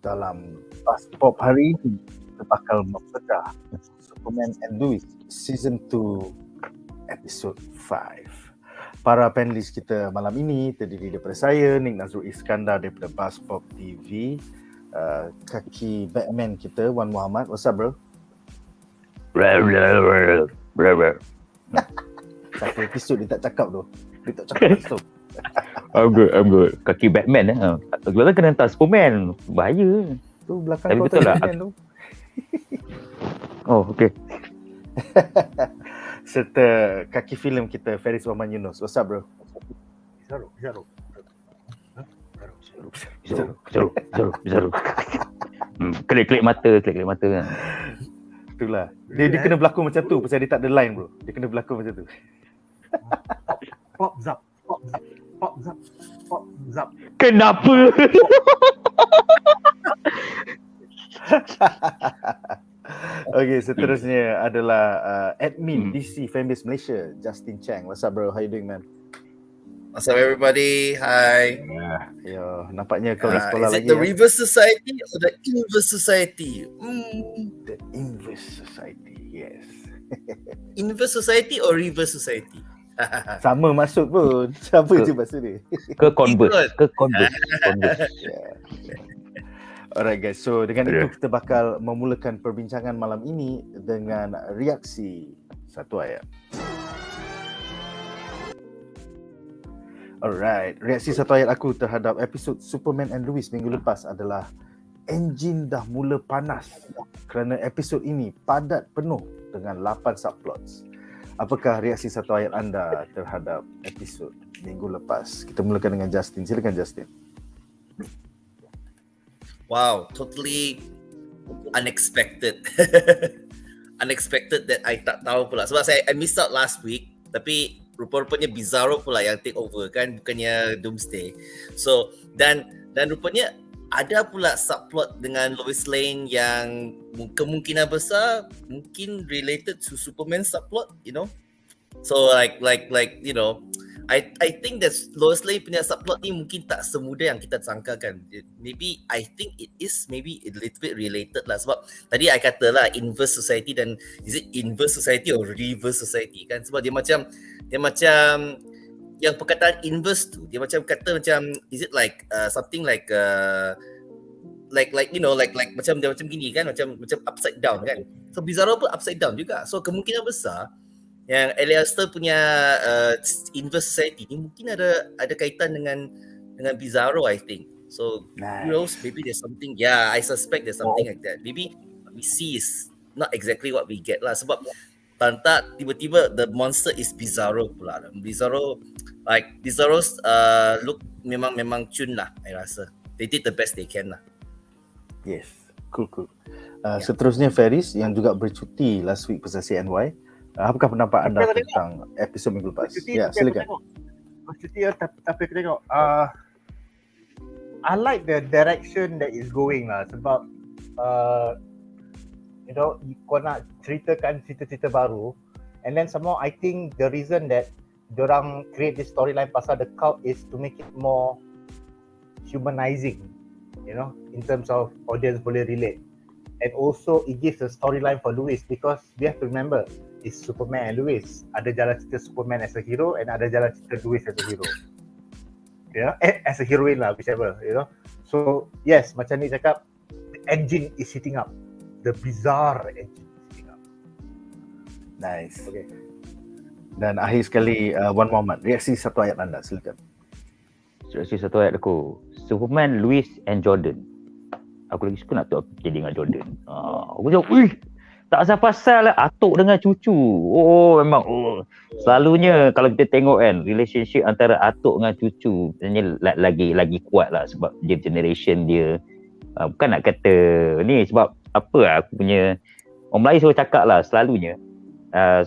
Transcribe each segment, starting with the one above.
dalam BuzzPOP hari ini kita bakal membedah Superman and Lois Season 2 episod 5. Para panelis kita malam ini terdiri daripada saya, Nadzru Iskandar daripada BuzzPOP TV, kaki Batman kita, Wan Muhammad. What's up, bro? Satu episod dia tak cakap tu. Dia tak cakap langsung. I'm good. Kaki Batman Kalau kena hantar Superman, bahaya. Tu belakang tapi kau betul lah. Batman tu. Oh, okay. Serta kaki filem kita, Feris Yunus. What's up, bro? Bizarro. Klik mata kan. Itulah. Dia kena berlakon macam tu pasal dia tak ada line, bro. Dia kena berlakon macam tu. Pop zap. Kenapa? Okay, seterusnya adalah admin DC Fanbase Malaysia, Justin Chang. What's up, bro? How you doing, man? What's up, everybody? Hi. Yo, nampaknya kau di sekolah is lagi. Is it the reverse society or the inverse society? The inverse society, yes. Inverse society or reverse society? Sama maksud pun. Sama je maksud dia. Ke converse. Yeah. Alright guys, so dengan itu kita bakal memulakan perbincangan malam ini dengan reaksi satu ayat. Alright, reaksi satu ayat aku terhadap episod Superman and Lois minggu lepas adalah enjin dah mula panas kerana episod ini padat penuh dengan 8 subplots. Apakah reaksi satu ayat anda terhadap episod minggu lepas? Kita mulakan dengan Justin. Silakan Justin. Wow, totally unexpected. Unexpected that I tak tahu pula. Sebab I missed out last week. Tapi rupa-rupanya Bizarro pula yang take over kan, bukannya Doomsday. So dan rupanya ada pula subplot dengan Lois Lane yang kemungkinan besar mungkin related to Superman subplot, you know. So like you know, I think that Lois Lane punya subplot ni mungkin tak semudah yang kita sangkakan. Maybe I think it is maybe a little bit related lah, sebab tadi I kata lah inverse society, dan is it inverse society or reverse society kan, sebab dia macam yang perkataan inverse tu dia macam kata macam is it like something like you know like macam dia macam gini kan, macam upside down kan. So Bizarro pun upside down juga. So kemungkinan besar yang Alistair punya inverse society ni mungkin ada kaitan dengan Bizarro, I think. So who knows, maybe there's something. Yeah, I suspect there's something like that. Maybe what we see is not exactly what we get lah, sebab tanpa tiba-tiba the monster is Bizarro pula. Bizarro's look memang cun lah, I rasa. They did the best they can lah. Yes, cool. Seterusnya Feris yang juga bercuti last week pasal CNY. Apakah pendapat anda tentang episod minggu lepas? Ya, silakan. Bercuti tapi aku tengok. I like the direction that is going lah, sebab you know, kau nak ceritakan cerita-cerita baru, and then somehow I think the reason that diorang create this storyline pasal the cult is to make it more humanizing, you know, in terms of audience boleh relate. And also it gives a storyline for Lois, because we have to remember it's Superman and Lois. Ada jalan cerita Superman as a hero and ada jalan cerita Lois as a hero. You know, as a heroine lah, whichever, you know. So yes, macam ni cakap, the engine is heating up. The bizarre engine is heating up. Nice. Okay. Dan akhir sekali Wan Muhammad, reaksi satu ayat anda, silakan. Reaksi satu ayat aku, Superman, Lois and Jordan. Aku lagi suka nak tahu apa jadi dengan Jordan. Aku cakap, tak asal-pasal lah atuk dengan cucu. Memang selalunya kalau kita tengok kan, relationship antara atuk dengan cucu sebenarnya lagi kuat lah, sebab dia generation dia. Bukan nak kata ni, sebab apa aku punya orang Melayu selalu cakap lah, selalunya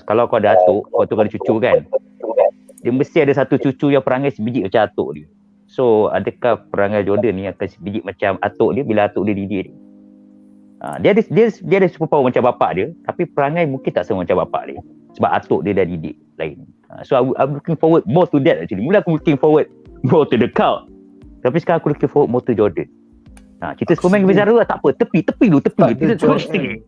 kalau kau ada atuk, kau tu ada cucu kan, dia mesti ada satu cucu yang perangai sebiji macam atuk dia. So adakah perangai Jordan ni akan sebiji macam atuk dia bila atuk dia didik dia? Dia ada superpower macam bapak dia, tapi perangai mungkin tak sama macam bapak dia, sebab atuk dia dah didik lain. So I'm looking forward more to that actually. Mula aku looking forward more to the cult, tapi sekarang aku looking forward more to Jordan. Cerita Superman dengan Bizarro tak apa, tepi dulu. Tak ada Kita terus Jor-El.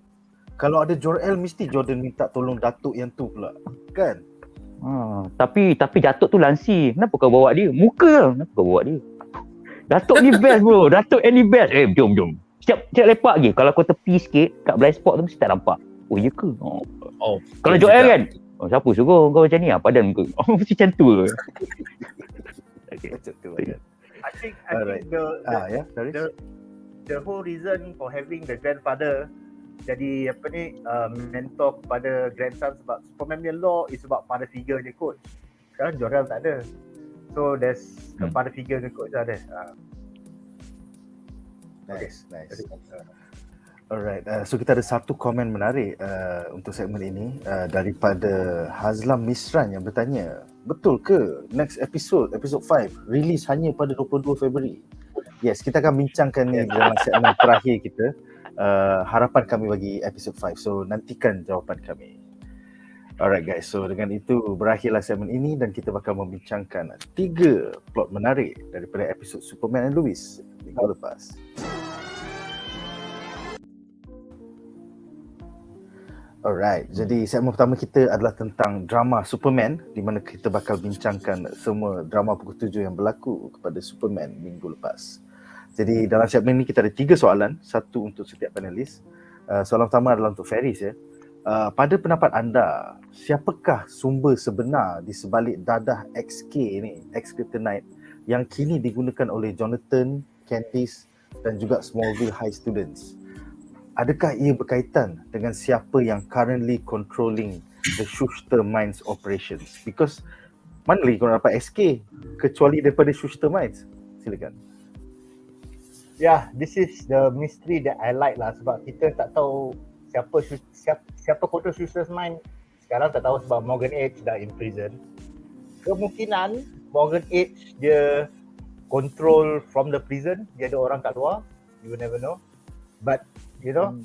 Kalau ada Jor-El mesti Jordan minta tolong Datuk yang tu pula. Kan? Tapi Datuk tu lansi. Kenapa kau bawa dia? Muka. Kenapa kau bawa dia? Datuk ni best bro. Datuk ni best. Jom. Siap lepak lagi. Kalau kau tepi sikit kat blind spot tu mesti tak nampak. Oh ya ke? Kalau Joel kan? Siapa suruh kau macam ni? Padan muka. Mesti macam tu. Macam tu. I think Alright. the whole reason for having the grandfather jadi mentor kepada grandson sebab Superman punya law is about father figure je coach. Sekarang Jor-El tak ada. So there's a father figure je coach ada. Nice. Alright, so kita ada satu komen menarik untuk segmen ini daripada Hazlam Misran yang bertanya, betul ke next episode 5 release hanya pada 22 Februari? Yes, kita akan bincangkan ni dalam segmen terakhir kita. Harapan kami bagi episod 5. So nantikan jawapan kami. Alright guys, so dengan itu berakhirlah segmen ini dan kita bakal membincangkan 3 plot menarik daripada episod Superman and Lois minggu lepas. Alright, jadi segmen pertama kita adalah tentang drama Superman di mana kita bakal bincangkan semua drama pukul 7 yang berlaku kepada Superman minggu lepas. Jadi dalam segmen ini kita ada 3 soalan, satu untuk setiap panelis. Soalan pertama adalah untuk Feris ya. Pada pendapat anda, siapakah sumber sebenar di sebalik dadah XK ni, X-Kryptonite yang kini digunakan oleh Jonathan, Candice dan juga Smallville High students? Adakah ia berkaitan dengan siapa yang currently controlling the Schuster Mines operations? Because mana lagi korang dapat SK kecuali daripada Schuster Mines? Silakan. Yeah, this is the mystery that I like lah sebab kita tak tahu siapa control Schuster Mines. Sekarang tak tahu sebab Morgan H dah in prison. Kemungkinan Morgan H dia control from the prison, dia ada orang kat luar, you will never know. But you know,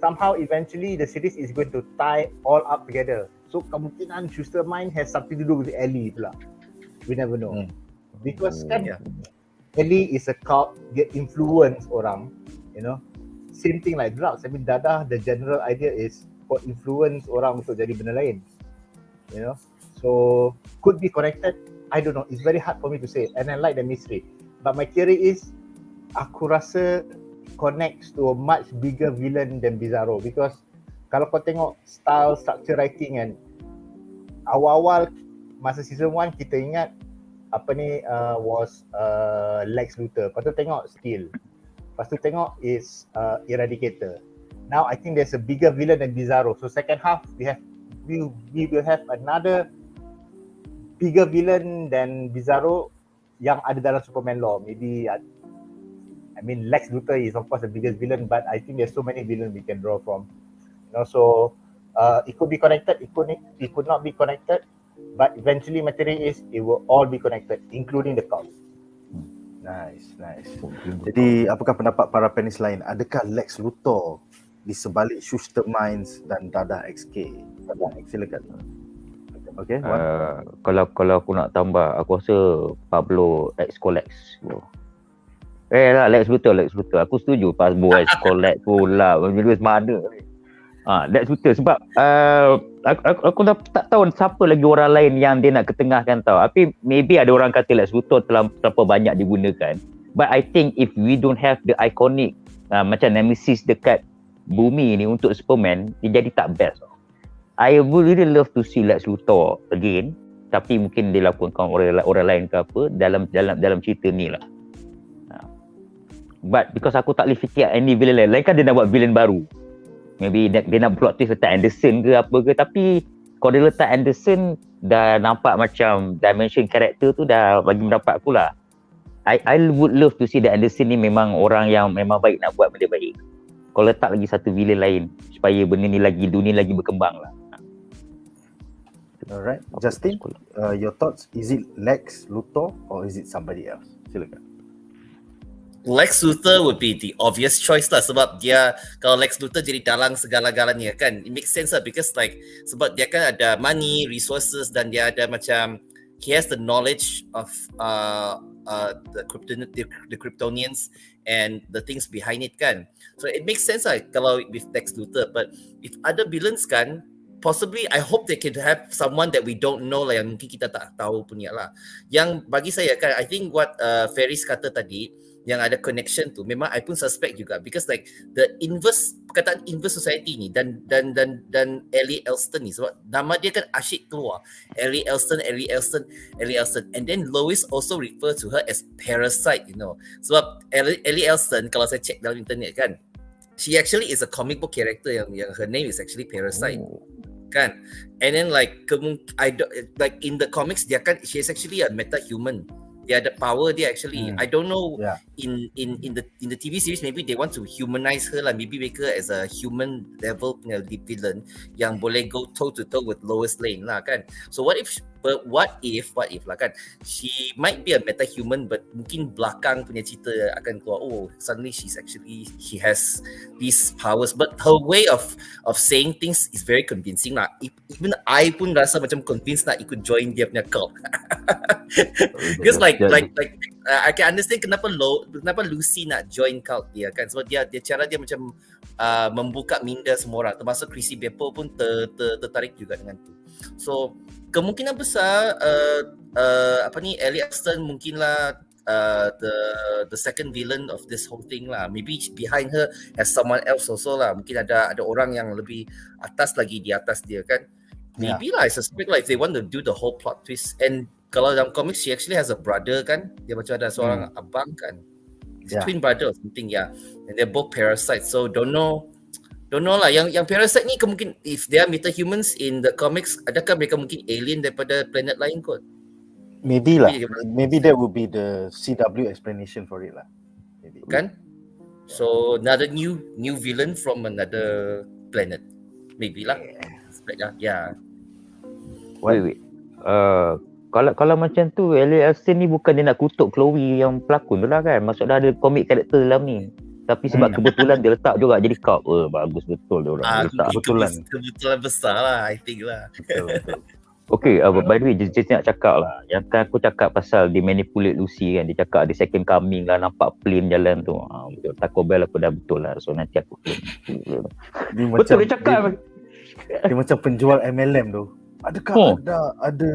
somehow eventually the series is going to tie all up together. So kemungkinan Schuster Mine has something to do with Ellie pula. We never know. Because Ellie is a cult, dia influence orang, you know. Same thing like drugs. I mean, dadah, the general idea is for influence orang untuk jadi benda lain. You know. So could be connected. I don't know. It's very hard for me to say. And I like the mystery. But my theory is, aku rasa connects to a much bigger villain than Bizarro because kalau kau tengok style structure writing kan, awal-awal masa season 1 kita ingat was Lex Luthor, lepas tu tengok Steel, lepas tu tengok is Eradicator. Now I think there's a bigger villain than Bizarro, so second half we will have another bigger villain than Bizarro yang ada dalam Superman law. Maybe I mean, Lex Luthor is of course the biggest villain, but I think there's so many villains we can draw from. You know, so it could be connected, it could not be connected, but eventually my theory is it will all be connected, including the cult. Nice. Jadi apakah pendapat para panelis lain? Adakah Lex Luthor di sebalik Schuster Mines dan dadah XK? Silakan. Okay. Kalau aku nak tambah, aku rasa Pablo X-Colex. Lex Luthor. Aku setuju pas buat Colex pula. Bila mana Lex Luthor sebab aku tak tahu siapa lagi orang lain yang dia nak ketengahkan tau. Tapi maybe ada orang kata Lex Luthor terlalu banyak digunakan. But I think if we don't have the iconic macam Nemesis dekat bumi ni untuk Superman, dia jadi tak best. I would really love to see Lex Luthor again. Tapi mungkin dia lakukan orang lain ke apa dalam cerita ni lah. But because aku tak boleh fikir any villain lain kan dia nak buat villain baru. Maybe dia nak plot twist letak Anderson ke apa ke. Tapi kalau dia letak Anderson dah nampak macam dimension karakter tu dah bagi mendapat aku lah. I would love to see that Anderson ni memang orang yang memang baik nak buat benda baik. Kalau letak lagi satu villain lain supaya benda ni lagi, dunia lagi berkembang lah. Alright, Justin, your thoughts? Is it Lex Luthor or is it somebody else? Silakan. Lex Luthor would be the obvious choice lah sebab dia, kalau Lex Luthor jadi dalang segala-galanya kan, it makes sense lah because like sebab dia kan ada money, resources dan dia ada macam he has the knowledge of the Kryptonians and the things behind it kan. So it makes sense lah kalau with Lex Luthor. But if other villains kan, possibly I hope they could have someone that we don't know lah, yang mungkin kita tak tahu punya lah. Yang bagi saya kan, I think what Feris kata tadi, yang ada connection tu, memang I pun suspect juga, because like the inverse, perkataan inverse society ni dan Ellie Elston ni, sebab nama dia kan asyik keluar Ellie Elston, and then Lois also refer to her as parasite, you know. Sebab Ellie Elston, kalau saya check dalam internet kan, she actually is a comic book character yang her name is actually Parasite. Kan, and then like like in the comics dia kan, she is actually a meta-human. Dia ada power dia actually. I don't know in the TV series maybe they want to humanize her lah, maybe make her as a human level punya villain yang boleh go toe to toe with Lois Lane lah kan. So what if lah kan, she might be a meta-human but mungkin belakang punya cerita akan keluar, oh suddenly she has these powers, but her way of saying things is very convincing lah. Even I pun rasa macam convinced nak ikut join dia punya cult. Because like I can understand kenapa Lucy nak join cult dia kan, sebab dia cara dia macam membuka minda semua orang, termasuk Chrissy Beppo pun tertarik juga dengan tu. So kemungkinan besar Ellie Elston mungkinlah the second villain of this whole thing lah. Maybe behind her has someone else also lah. Mungkin ada orang yang lebih atas lagi di atas dia kan. Maybe lah, I suspect lah if they want to do the whole plot twist. And kalau dalam comics she actually has a brother kan. Dia macam ada seorang abang kan. Twin brother or something and they're both parasites. So don't know lah. Yang parasite ni kemungkinan if they are meta-humans in the comics, adakah mereka mungkin alien daripada planet lain kot? Maybe lah. Maybe that would be the CW explanation for it lah. Maybe. Kan? So another new villain from another planet. Maybe lah. Yeah. Wait. Kalau macam tu, Ellie Elston ni bukan dia nak kutuk Chloe yang pelakon tu lah kan. Maksud dah ada komik karakter dalam ni. Tapi sebab kebetulan dia letak juga jadi cult. Bagus betul dia orang letak. Kebetulan besar lah, I think lah. Betul. Okay, by the way, just nak cakap lah. Yang kan aku cakap pasal dia manipulate Lucy kan. Dia cakap ada second coming lah, nampak plane jalan tu. Betul. Taco Bell aku dah betul lah. So nanti aku claim. Betul dia cakap. Dia macam penjual MLM tu. Adakah ada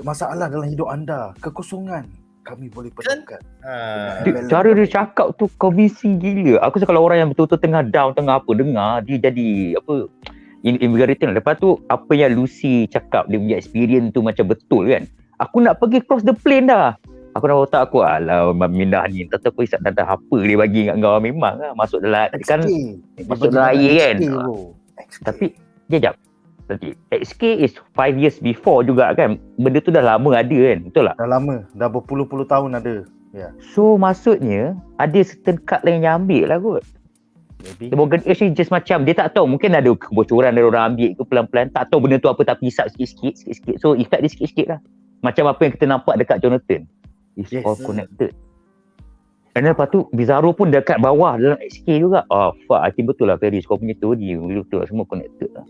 masalah dalam hidup anda? Kekosongan. Kami boleh perlukan. Cara dia cakap tu convincing gila. Aku rasa kalau orang yang betul-betul tengah down, tengah apa, dengar, dia jadi apa, invigorating lah. Lepas tu apa yang Lucy cakap, dia punya experience tu macam betul kan. Aku nak pergi cross the plane dah. Aku dah otak aku, alah Minah ni, tak tahu isap dah apa dia bagi kat kau. Memang lah masuk dalam kan, masuk dalam air kan. Tapi jap. Nanti XK is 5 years before juga kan. Benda tu dah lama ada kan. Betul tak? Dah lama. Dah berpuluh-puluh tahun ada. So maksudnya ada certain cut lain yang ambil lah kot. The Morgan Age just macam dia tak tahu, mungkin ada kebocoran dari orang ambil ke pelan-pelan. Tak tahu benda tu apa tapi hisap sikit-sikit. So effect dia sikit-sikit lah. Macam apa yang kita nampak dekat Jonathan. It's all connected. Dan lepas tu Bizarro pun dekat bawah dalam XK juga. Fuck, I think betul lah Feris, kau punya teori betul lah, semua connected lah.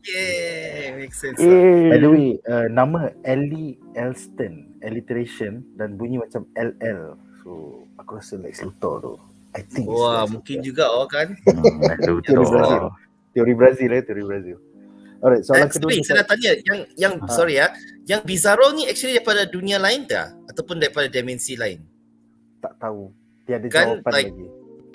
Yeah, makes sense. By the way, nama Ellie Elston, alliteration dan bunyi macam LL. So aku rasa Lex Luthor tu. I think mungkin juga kan. Teori Brazil. Alright, soalan kedua saya nak tanya yang sorry yang Bizarro ni actually daripada dunia lain tak ataupun daripada dimensi lain? Tak tahu. Dia ada kan, jawapan lagi.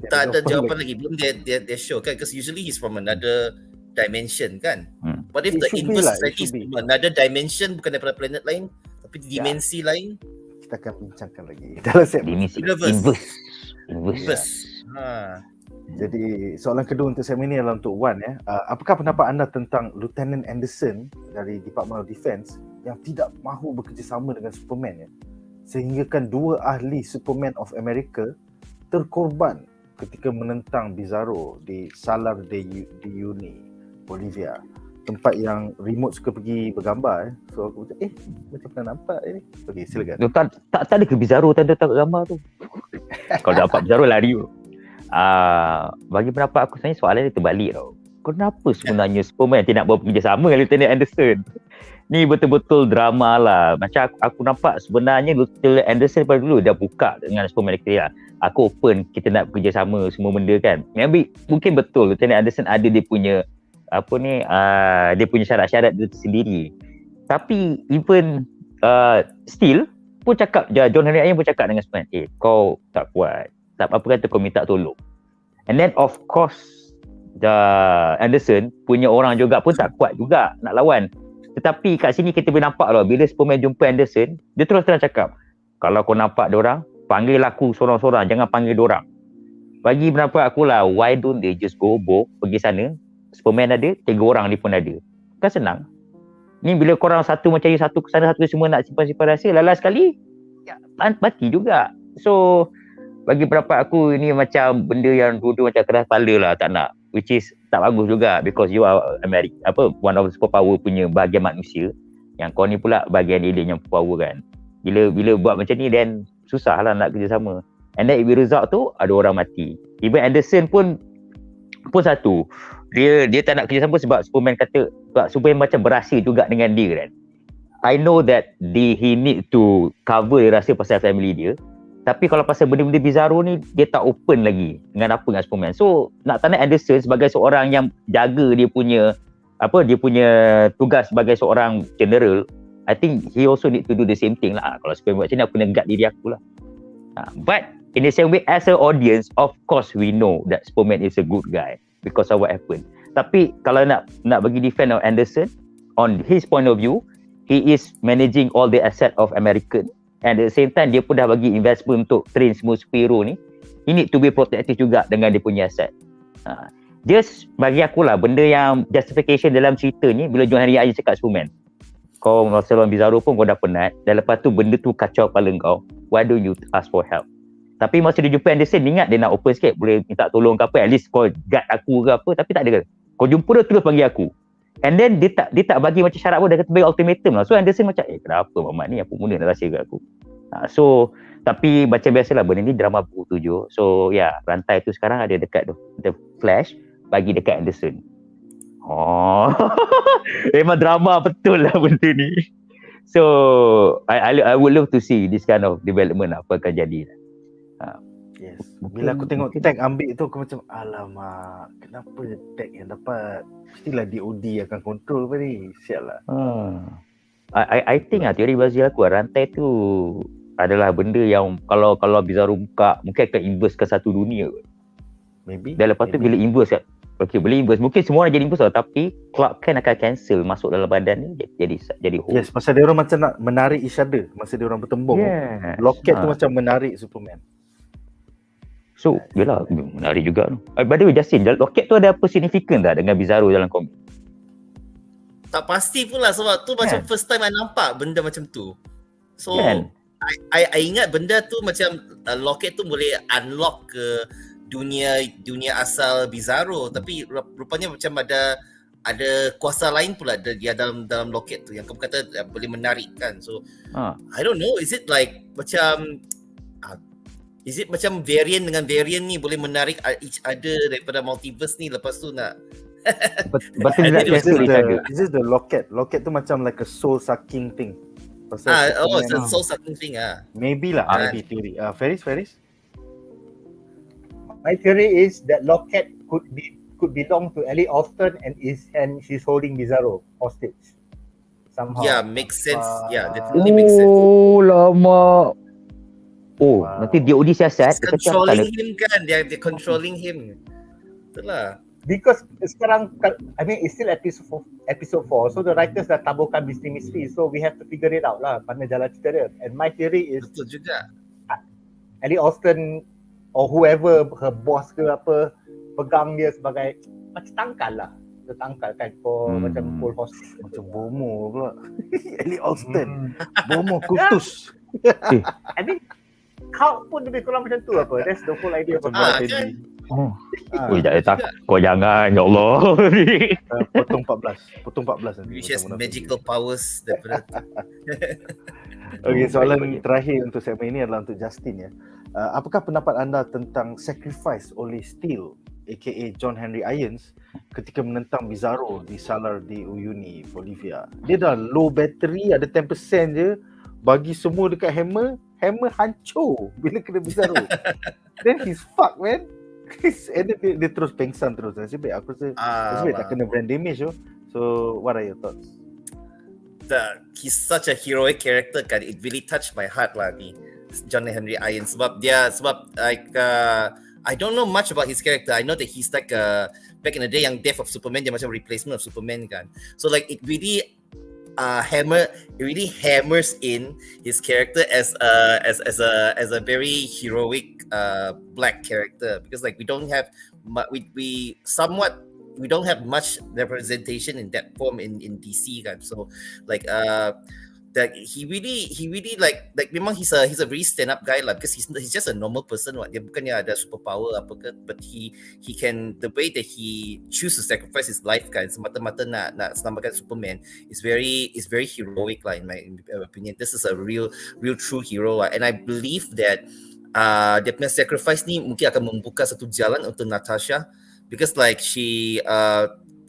Tak ada jawapan lagi. Belum dia show kan, because usually he's from another dimension kan. What if the inverse society is from another dimension, bukan daripada planet lain tapi dimensi lain? Kita akan bincangkan lagi dalam segmen inverse. Jadi soalan kedua untuk segmen ini adalah untuk Wan ya. Apakah pendapat anda tentang Lieutenant Anderson dari Department of Defense yang tidak mahu bekerjasama dengan Superman ya, sehinggakan dua ahli Superman of America terkorban ketika menentang Bizarro di Salar de Uyuni, Bolivia, tempat yang remote suka pergi bergambar So aku macam macam pernah nampak ni. Okey, silakan. Tak ada ke Bizarro tanda tak gambar tu? Kalau dapat Bizarro lari tu. Bagi pendapat aku sebenarnya soalan dia terbalik tau. kenapa sebenarnya Superman tidak bekerjasama dengan Lieutenant Anderson? Ni betul-betul drama lah. Macam aku nampak sebenarnya Lieutenant Anderson pada dulu dah buka dengan Superman kata, aku open, kita nak bekerjasama semua benda kan. Mungkin betul Lieutenant Anderson ada dia punya dia punya syarat-syarat dia sendiri. Tapi even still pun cakap John Henry Iron pun cakap dengan Superman, kau tak kuat, tak apa kata kau minta tolong. And then of course Anderson punya orang juga pun tak kuat juga nak lawan. Tetapi kat sini kita boleh nampak lah, bila Superman jumpa Anderson, dia terus terang cakap, kalau kau nampak diorang, panggil aku sorang-sorang, jangan panggil diorang. Bagi pendapat aku lah, why don't they just go pergi sana, Superman ada, 3 orang dia pun ada. Kan senang. Ni bila korang satu macam ni, satu ke sana, satu semua nak simpan-simpan rahsia, lalas sekali mati juga. So bagi pendapat aku, ini macam benda yang dua-dua macam keras kepala lah, tak nak. Which is tak bagus juga, because you are one of the superpower punya bahagian manusia, yang kau ni pula bahagian alien yang power kan. Bila buat macam ni, then susah lah nak kerjasama. And then result tu ada orang mati. Even Anderson pun satu, dia tak nak kerjasama sebab Superman kata, sebab Superman macam berahsia juga dengan dia kan. I know that he need to cover rahsia pasal family dia. Tapi kalau pasal benda-benda Bizarro ni, dia tak open lagi dengan Superman. So nak tak nak Anderson sebagai seorang yang jaga dia punya tugas sebagai seorang general, I think he also need to do the same thing lah. Kalau Superman buat macam ni, aku kena guard diri aku lah. But in the same way, as an audience, of course we know that Superman is a good guy because of what happened. Tapi kalau nak bagi defend of Anderson, on his point of view, he is managing all the asset of American. And at the same time, dia pun dah bagi investment untuk train semua superhero ni. He need to be protective juga dengan dia punya aset. Just bagi aku lah, benda yang justification dalam cerita ni, bila John Henry Iron cakap Superman, kau masa lawan Bizarro pun kau dah penat, dan lepas tu benda tu kacau kepala kau, why don't you ask for help? Tapi masa dia jumpa Anderson, dia ingat dia nak open sikit, boleh minta tolong ke apa, at least kau guard aku ke apa, tapi tak ada. Kau jumpa dia terus bagi aku. And then dia tak bagi macam syarat pun, dia kata bagi ultimatum lah. So Anderson macam, kenapa Mamat ni, apa benda nak rahsia kat aku. So tapi macam biasalah, benda ni drama buku 7. So rantai tu sekarang ada dekat tu, The Flash bagi dekat Anderson. Memang drama betul lah benda ni. So I would love to see this kind of development, apa akan jadi. Yes. Bila aku tengok tag ambil tu, aku macam alamak, kenapa tag yang dapat? Mestilah DOD akan kontrol apa ni. Sial lah. I think teori Brazil aku, rantai tu adalah benda yang kalau Bizarro buka, mungkin akan inverse ke satu dunia. Maybe. Dan lepas tu bila inverse boleh inverse. Mungkin semua orang jadi inverse lah, tapi Clark Kent akan cancel masuk dalam badan ni, jadi whole. Yes, pasal dia orang macam nak menarik each other masa dia orang bertembung. Yes. Loket tu macam menarik Superman. So, yelah, menarik juga tu. By the way, Justin, loket tu ada apa signifikan tak dengan Bizarro dalam komik? Tak pasti pula, sebab tu macam first time I nampak benda macam tu. So I ingat benda tu macam loket tu boleh unlock ke dunia asal Bizarro, tapi rupanya macam ada kuasa lain pula dia dalam loket tu yang kamu kata boleh menarik kan. So I don't know, is it macam variant dengan variant ni boleh menarik each other daripada multiverse ni, lepas tu nak betul nak cancel each other. This is the loket. Loket tu macam like a soul sucking thing. it's a soul sucking thing Maybe lah, maybe theory. Feris? My theory is that locket could belong to Ellie Austin and she's holding Bizarro hostage somehow. Yeah, makes sense. Definitely makes sense. Lama. Nanti DOD siasat. It's controlling him kan, they're controlling him. Itulah. Because sekarang, I mean, it's still episode 4, so the writers dah taburkan misteri-misteri, so we have to figure it out lah, mana jalan cerita dia. And my theory is, betul juga, Ellie Austin or whoever, her boss ke apa, pegang dia sebagai macam tangkal lah. Dia tangkal kan, macam full hostage. Macam bomo pula. Ellie Austin. Bomo kutus. I mean, kau pun lebih kurang macam tu apa. That's the whole idea of kan? Kau jangan, ya Allah. Potong 14 nanti. Which has magical powers daripada Okay, soalan terakhir untuk segmen ini adalah untuk Justin ya. Apakah pendapat anda tentang sacrifice oleh Steel aka John Henry Irons, ketika menentang Bizarro di Salar de Uyuni, Bolivia. Dia dah low battery, ada 10% je, bagi semua dekat hammer hancur bila kena Bizarro. Then he's fucked, man. And then dia terus pengsan terus. Nasib baik aku rasa tak kena brain damage tu. So what are your thoughts? He's such a heroic character kan. It really touched my heart lah ni John Henry Irons sebab like I don't know much about his character. I know that he's like back in the day yang Death of Superman dia macam replacement of Superman kan. So like it really hammers in his character as a very heroic black character, because like we don't have much representation in that form in DC kan. So like that he really like memang he's a very stand up guy lah, because he's just a normal person what. Dia bukannya ada superpower apa ke, but he can, the way that he choose to sacrifice his life kan semata-mata nak selamatkan Superman is very heroic lah in my opinion. This is a real true hero lah. And I believe that dia punya sacrifice ni mungkin akan membuka satu jalan untuk Natasha, because like she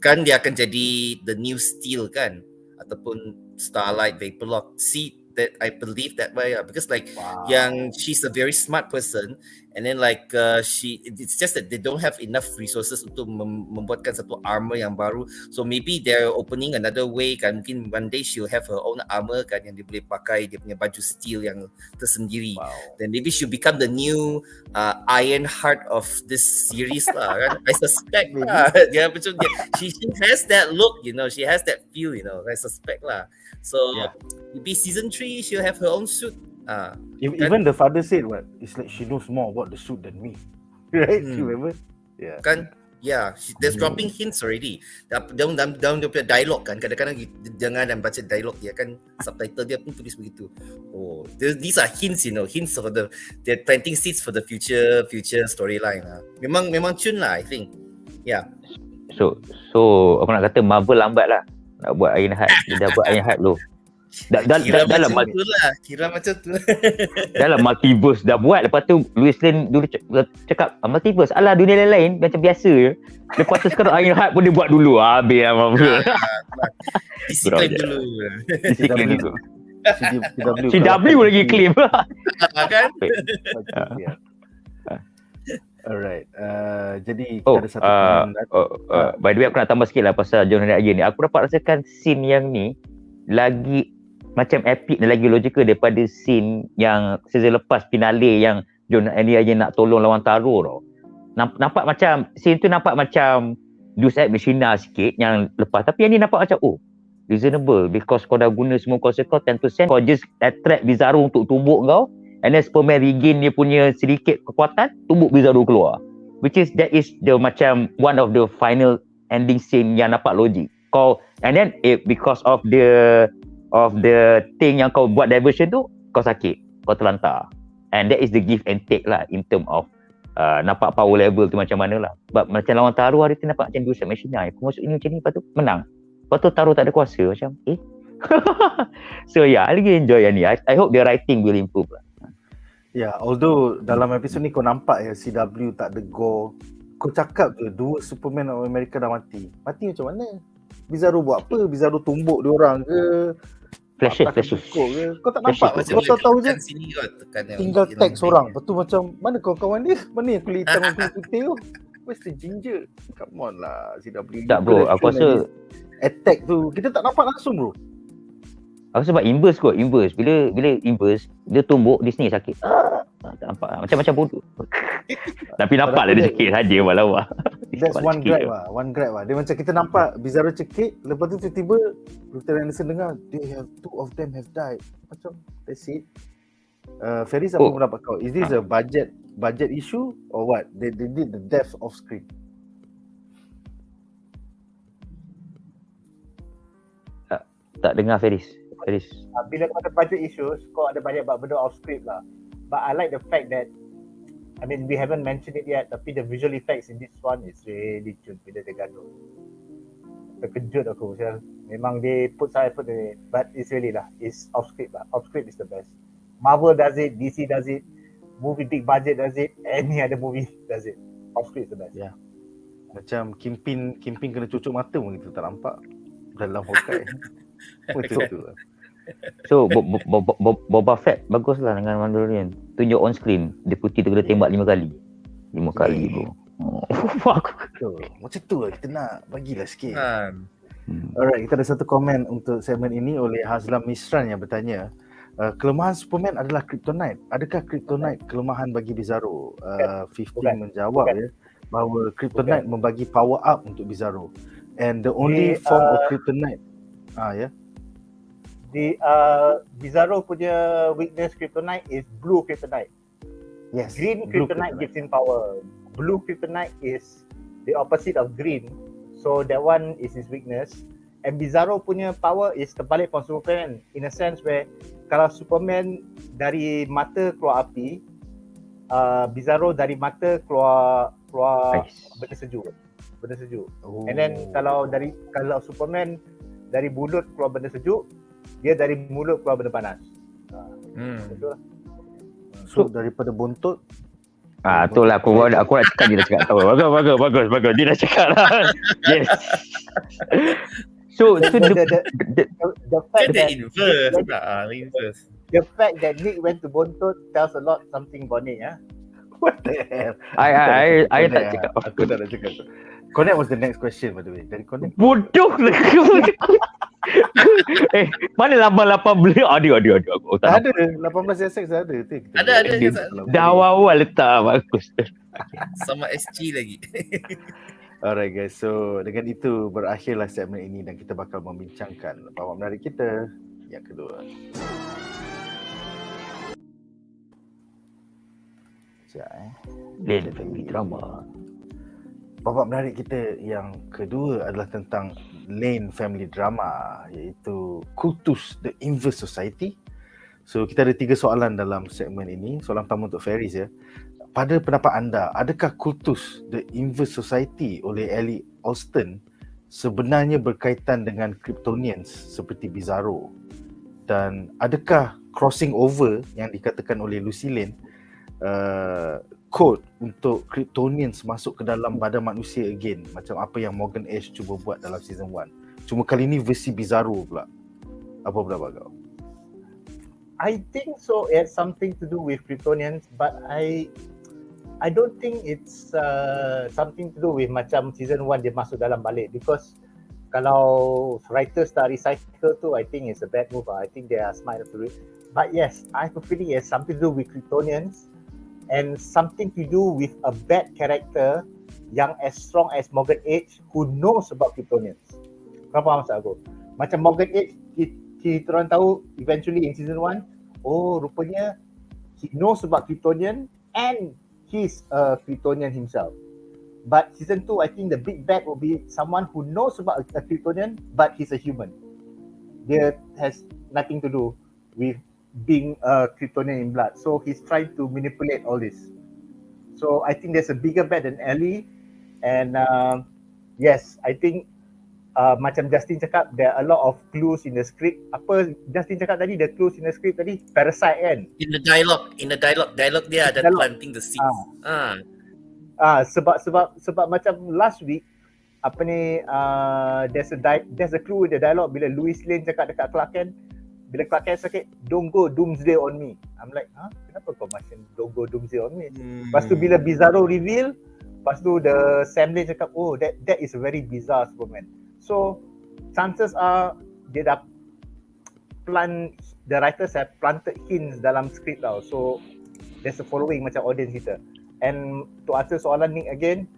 kan dia akan jadi the new Steel kan, ataupun Starlight, Vaporlock. See, that I believe that way because like yang she's a very smart person, and then like it's just that they don't have enough resources untuk membuatkan satu armor yang baru. So maybe they're opening another way kan, mungkin one day she'll have her own armor kan yang dia boleh pakai, dia punya baju steel yang tersendiri. Then maybe she'll become the new Iron Heart of this series lah kan. I suspect lah. Yeah, betul dia. She has that look, you know, she has that feel, you know. I suspect lah. So maybe season 3 she'll have her own suit. Even the father said what? It's like she knows more about the suit than me. Right? You remember? Yeah. Kan? Yeah, there's dropping hints already. Dalam dia punya dialog kan, kadang-kadang jangan dan baca dialog dia kan, subtitle dia pun tulis begitu. Oh, these are hints, you know, hints of they're planting seeds for the future storyline lah. Memang cun lah, I think. Yeah. So aku nak kata Marvel lambat lah nak buat Iron Heart. Dia dah buat Iron Heart dulu. Dalam macam tu. Dalam multiverse dah buat. Lepas tu Lois Lane dulu cakap multiverse alah dunia lain macam biasa je. Lepas tu sekarang Iron Heart pun dia buat dulu. Habis lah Marvel. Disiplin dulu. CW lagi claim kan. Alright. Jadi ada satu by the way aku nak tambah sikit lah pasal John Henry ni. Aku dapat rasakan scene yang ni lagi macam epic dan lagi logical daripada scene yang season lepas finale yang John Henry nak tolong lawan Taro tau. Nampak macam scene tu nampak macam Deus Ex Machina sikit yang lepas, tapi yang ni nampak macam reasonable, because kau dah guna semua kuasa kau 10%, kau just attract Bizarro untuk tumbuk kau, and then Superman regain dia punya sedikit kekuatan, tumbuk Bizarro keluar, which is that is the macam one of the final ending scene yang nampak logik. Kau and then because of the thing yang kau buat diversion tu, kau sakit, kau terlantar, and that is the give and take lah in term of nampak power level tu macam mana lah. Sebab macam lawan Taro hari tu nampak macam Deus Ex Machina, aku masuk ini macam ni, lepas tu menang, lepas tu Taro tak ada kuasa macam so I really enjoy yang ni. I hope the writing will improve lah. Although dalam episod ni kau nampak ya CW tak ada gore. Kau cakap je dua Superman of America dah mati macam mana? Bizarro buat apa? Bizarro tumbuk dia orang ke? Flash. Ke? Kau tak nampak? Kau tahu je tinggal tag seorang. Lepas tu macam mana kawan-kawan dia? Mana yang kulit hitam kulit putih tu? Where's the ginger? Come on lah CW. Tak bro, aku rasa attack tu kita tak nampak langsung bro. Aku sebab inverse kot. Bila inverse dia tumbuk Disney sakit. Tak nampak macam bodoh. Tapi nampak lah dia sakit saja walau. That's one grab lah. Dia macam kita nampak Bizarro cekik, lepas tu tiba-tiba Dr. Anderson dengar two of them have died. Macam that's it. Feris, apa pendapat kau? Is this a budget issue or what? They did the death off screen. Tak dengar Feris. Bila kau ada budget issues, kau ada banyak benda off script lah. But I like the fact that, I mean, we haven't mentioned it yet, tapi the visual effects in this one is really cute bila dia gaduh. Terkejut aku macam memang they put some effort in it, but it's really lah, it's off script lah. Off script is the best. Marvel does it, DC does it, movie big budget does it, any other movie does it. Off script is the best. Macam Kingpin kena cucuk mata pun kita tak nampak dalam Hawkeye. Betul tu. So Boba Fett bagus lah dengan Mandalorian. Tunjuk on screen dia putih tu kena tembak 5 kali. 5 kali tu. Macam tu lah kita nak bagilah sikit. Kan. Alright, kita ada satu komen untuk segmen ini oleh Hazlam Misran yang bertanya, kelemahan Superman adalah kryptonite. Adakah kryptonite kelemahan bagi Bizarro? 15 menjawab ya bahawa kryptonite membagi power up untuk Bizarro. And the only form of kryptonite ya. Di Bizarro punya weakness kryptonite is blue kryptonite. Yes. Green kryptonite gives him power. Blue kryptonite is the opposite of green. So that one is his weakness. And Bizarro punya power is terbalik from Superman in a sense where kalau Superman dari mata keluar api, Bizarro dari mata keluar benda sejuk. And then kalau Superman dari mulut keluar benda sejuk, dia dari mulut keluar benda panas. Betul lah. So daripada bontot itulah aku nak cakap, dia dah cakap tahu. Bagus. Dia dah cakap lah. Yes. So the fact that inverse. The fact that Nick went to bontot tells a lot something about Nick, ya. What the hell? I tak cakap. Aku tak nak cakap. Connect was the next question by the way. Dari Connect. Bodoh lah. Mana 18 ada. Oh, tak ada 18 SX ada. Ada. Dah awal letak bagus. Sama SG lagi. Alright guys, so dengan itu berakhirlah segmen ini dan kita bakal membincangkan bahawa menarik kita yang kedua. Lain family drama. Babak menarik kita yang kedua adalah tentang Lane family drama, iaitu Kultus The Inverse Society. So kita ada 3 soalan dalam segmen ini. Soalan pertama untuk Feris ya. Pada pendapat anda, adakah Kultus The Inverse Society oleh Ellie Austin sebenarnya berkaitan dengan Kryptonians seperti Bizarro? Dan adakah crossing over yang dikatakan oleh Lucy Lane code untuk Kryptonians masuk ke dalam badan manusia again, macam apa yang Morgan Ash cuba buat dalam season 1. Cuma kali ni versi Bizarro pula. Apa pendapat kau? I think so. It has something to do with Kryptonians, but I don't think it's something to do with macam season 1 dia masuk dalam balik, because kalau writers tak recycle tu, I think it's a bad move. I think they are smart to do it. But yes, I have a feeling it has something to do with Kryptonians and something to do with a bad character yang as strong as Morgan H who knows about Kryptonians. Kau faham maksud aku? Macam Morgan H, kita orang tahu eventually in season 1, oh rupanya he knows about Kryptonian and he's a Kryptonian himself. But season 2, I think the big bad will be someone who knows about a Kryptonian but he's a human. Dia has nothing to do with being a Kryptonian in blood. So he's trying to manipulate all this. So I think there's a bigger bad than Ellie. And yes, I think macam Justin cakap, there are a lot of clues in the script. Apa Justin cakap tadi, the clues in the script tadi? Parasite kan? In the dialogue dia ada planting the seeds. Sebab macam last week, apa ni, there's a clue in the dialogue bila Lois Lane cakap dekat Clark Kent, bila Clark Kent sakit, don't go doomsday on me. I'm like, kenapa kau macam don't go doomsday on me? Lepas tu bila Bizarro reveal, lepas tu the Sam Lane cakap, oh that is a very bizarre Superman. So chances are dia dah the writers have planted hints dalam script tau. So there's a following macam audience kita. And to answer soalan Nick again,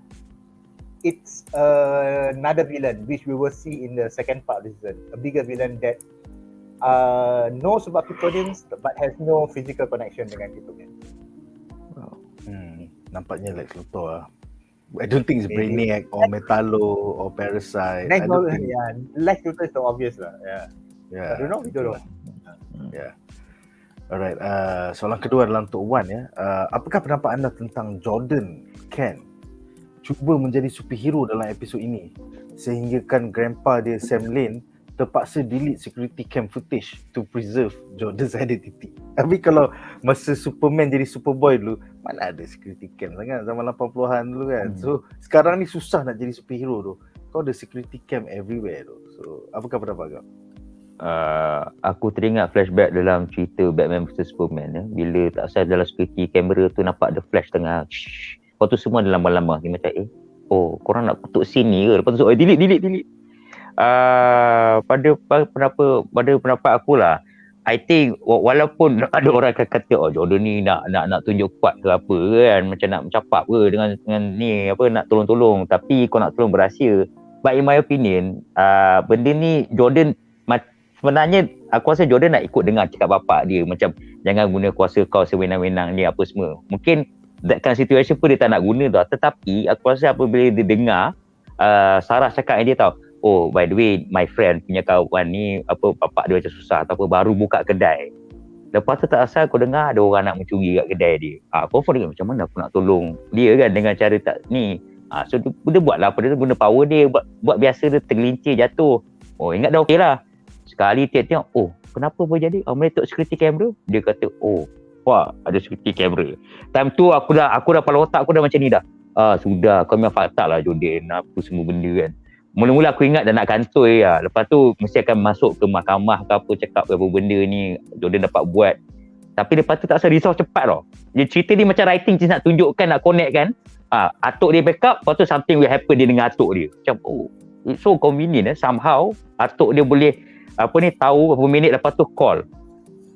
it's another villain which we will see in the second part of the season. A bigger villain that knows about Kryptonians but has no physical connection dengan Kryptonians. Wow. Nampaknya Lex Luthor lah. I don't think it's Brainiac or Metallo or Parasite. Lex Luthor is so obvious lah. Yeah. I don't know. Yeah. Alright. Soalan kedua adalah untuk Wan ya. Apakah pendapat anda tentang Jordan Ken cuba menjadi superhero dalam episod ini sehinggakan grandpa dia Sam Lane terpaksa delete security cam footage to preserve Jordan's identity. Tapi kalau masa Superman jadi Superboy dulu, mana ada security cam sangat zaman 80-an dulu kan. So sekarang ni susah nak jadi superhero tu. Kau ada security cam everywhere tu. So apakah pendapat kau? Aku teringat flashback dalam cerita Batman vs Superman bila tak asal dalam security kamera tu nampak ada flash tengah. Lepas tu semua dalam lama-lama dia macam korang nak kutuk sini ke? Lepas tu delete. Pada pendapat aku lah, I think walaupun ada orang akan kata Jordan ni nak tunjuk kuat ke apa kan, macam nak mencapap ke dengan ni apa nak tolong-tolong, tapi kau nak tolong berahsia. But in my opinion, benda ni Jordan sebenarnya aku rasa Jordan nak ikut dengar cakap bapak dia, macam jangan guna kuasa kau sewenang-wenang ni apa semua. Mungkin that kind of situation pun dia tak nak guna tu, tetapi aku rasa apabila dia dengar Sarah cakap yang dia tahu, by the way, my friend punya kawan ni apa bapak dia macam susah atau apa baru buka kedai. Lepas tu tak asal kau dengar ada orang nak mencuri kat kedai dia. Confirm dia macam mana aku nak tolong dia kan dengan cara tak ni. So dia buatlah apa dia guna power dia, buat biasa dia tergelincir jatuh. Ingat dah okey lah. Sekali tengok, kenapa boleh jadi? Meletup security camera. Dia kata, wah, ada security camera. Time tu aku dah kepala otak aku dah macam ni dah. Sudah, kau memang fakta lah Jordan, apa semua benda kan. Mula-mula aku ingat dah nak kantoi lah. Lepas tu mesti akan masuk ke mahkamah ke apa, cakap apa benda ni Jordan dapat buat. Tapi lepas tu tak usah risau cepat tau. Dia cerita ni macam writing je nak tunjukkan, nak connect kan. Atuk dia backup, lepas tu something will happen dia dengan atuk dia. Macam, it's so convenient somehow. Atuk dia boleh tahu berapa minit lepas tu call.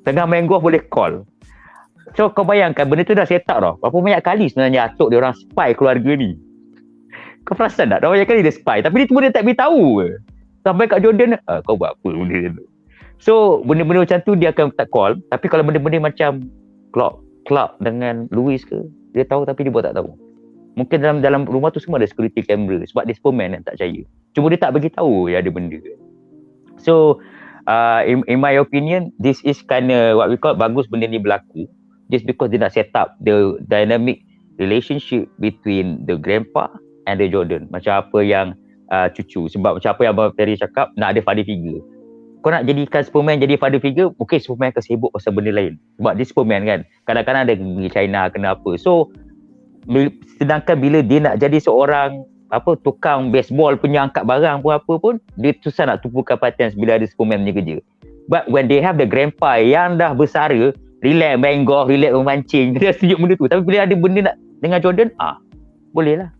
Tengah main golf boleh call. So kau bayangkan benda tu dah set up tau. Berapa banyak kali sebenarnya atuk dia orang spy keluarga ni. Kau perasan tak? Dah banyak kali dia spy. Tapi dia tak beritahu. Sampai kat Jordan, kau buat apa benda tu. So benda-benda macam tu dia akan tak call. Tapi kalau benda-benda macam Clark dengan Lois ke, dia tahu tapi dia buat tak tahu. Mungkin dalam rumah tu semua ada security camera. Sebab dia Superman yang tak percaya. Cuma dia tak bagi tahu ya ada benda. So in my opinion, this is kinda what we call bagus benda ni berlaku, just because dia nak set up the dynamic relationship between the grandpa and the Jordan. Macam apa yang cucu, sebab macam apa yang Abang Feris cakap, nak ada father figure. Kau nak jadikan Superman jadi father figure, mungkin Superman akan sibuk pasal benda lain. Sebab dia Superman kan, kadang-kadang ada pergi China kena apa. So sedangkan bila dia nak jadi seorang tukang baseball punya angkat barang pun apa pun, dia susah nak tumpukan perhatian bila ada Superman punya kerja. But when they have the grandpa yang dah bersara, relax main golf, relax memancing, dia setuju benda tu. Tapi bila ada benda nak dengan Jordan, boleh lah.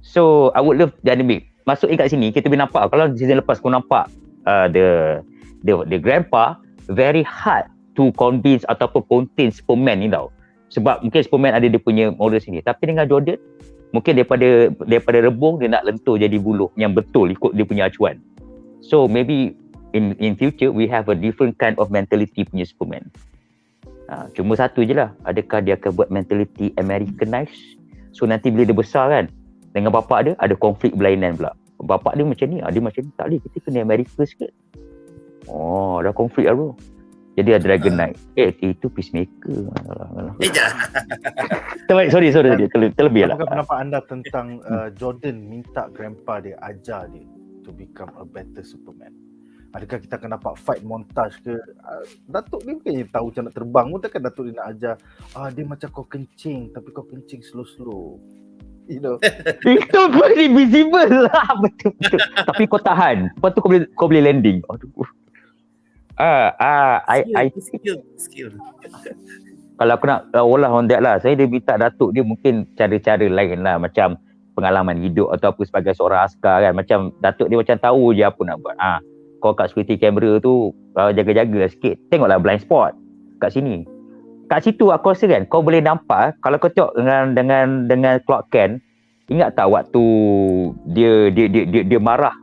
So I would love dynamic. Masuk kat sini kita boleh nampak, kalau season lepas kau nampak the grandpa very hard to convince ataupun contain Superman ni tau. Sebab mungkin Superman ada dia punya moral sini. Tapi dengan Jordan, mungkin daripada rebung dia nak lentur jadi buluh yang betul ikut dia punya acuan. So maybe in future we have a different kind of mentality punya Superman. Cuma satu je lah, adakah dia akan buat mentality Americanized? So nanti bila dia besar kan, dengan bapak dia ada konflik berlainan pula. Bapak dia macam ni, dia macam ni, tak boleh, kita kena America sikit. Ada konflik lah bro. Jadi ada Dragon Knight. Itu peacemaker. Sorry. Terlebih lah. Apakah pendapat anda tentang Jordan minta grandpa dia ajar dia to become a better Superman? Adakah kita akan dapat fight montage ke? Datuk dia bukannya tahu macam nak terbang pun, takkan Datuk dia nak ajar, dia macam kau kencing tapi kau kencing slow-slow. You know. Itu pun invisible lah. Betul. Tapi kau tahan. Lepas tu kau boleh landing. Aduh. Skill. Kalau aku nak olah on that lah, saya dia minta Datuk dia mungkin cara-cara lain lah, macam pengalaman hidup atau apa sebagai seorang askar kan. Macam Datuk dia macam tahu je apa nak buat. Kau kat security camera tu jaga-jaga sikit. Tengoklah blind spot kat sini. Kat situ aku rasa kan kau boleh nampak, kalau kau tengok dengan Clark Kent, ingat tak waktu dia marah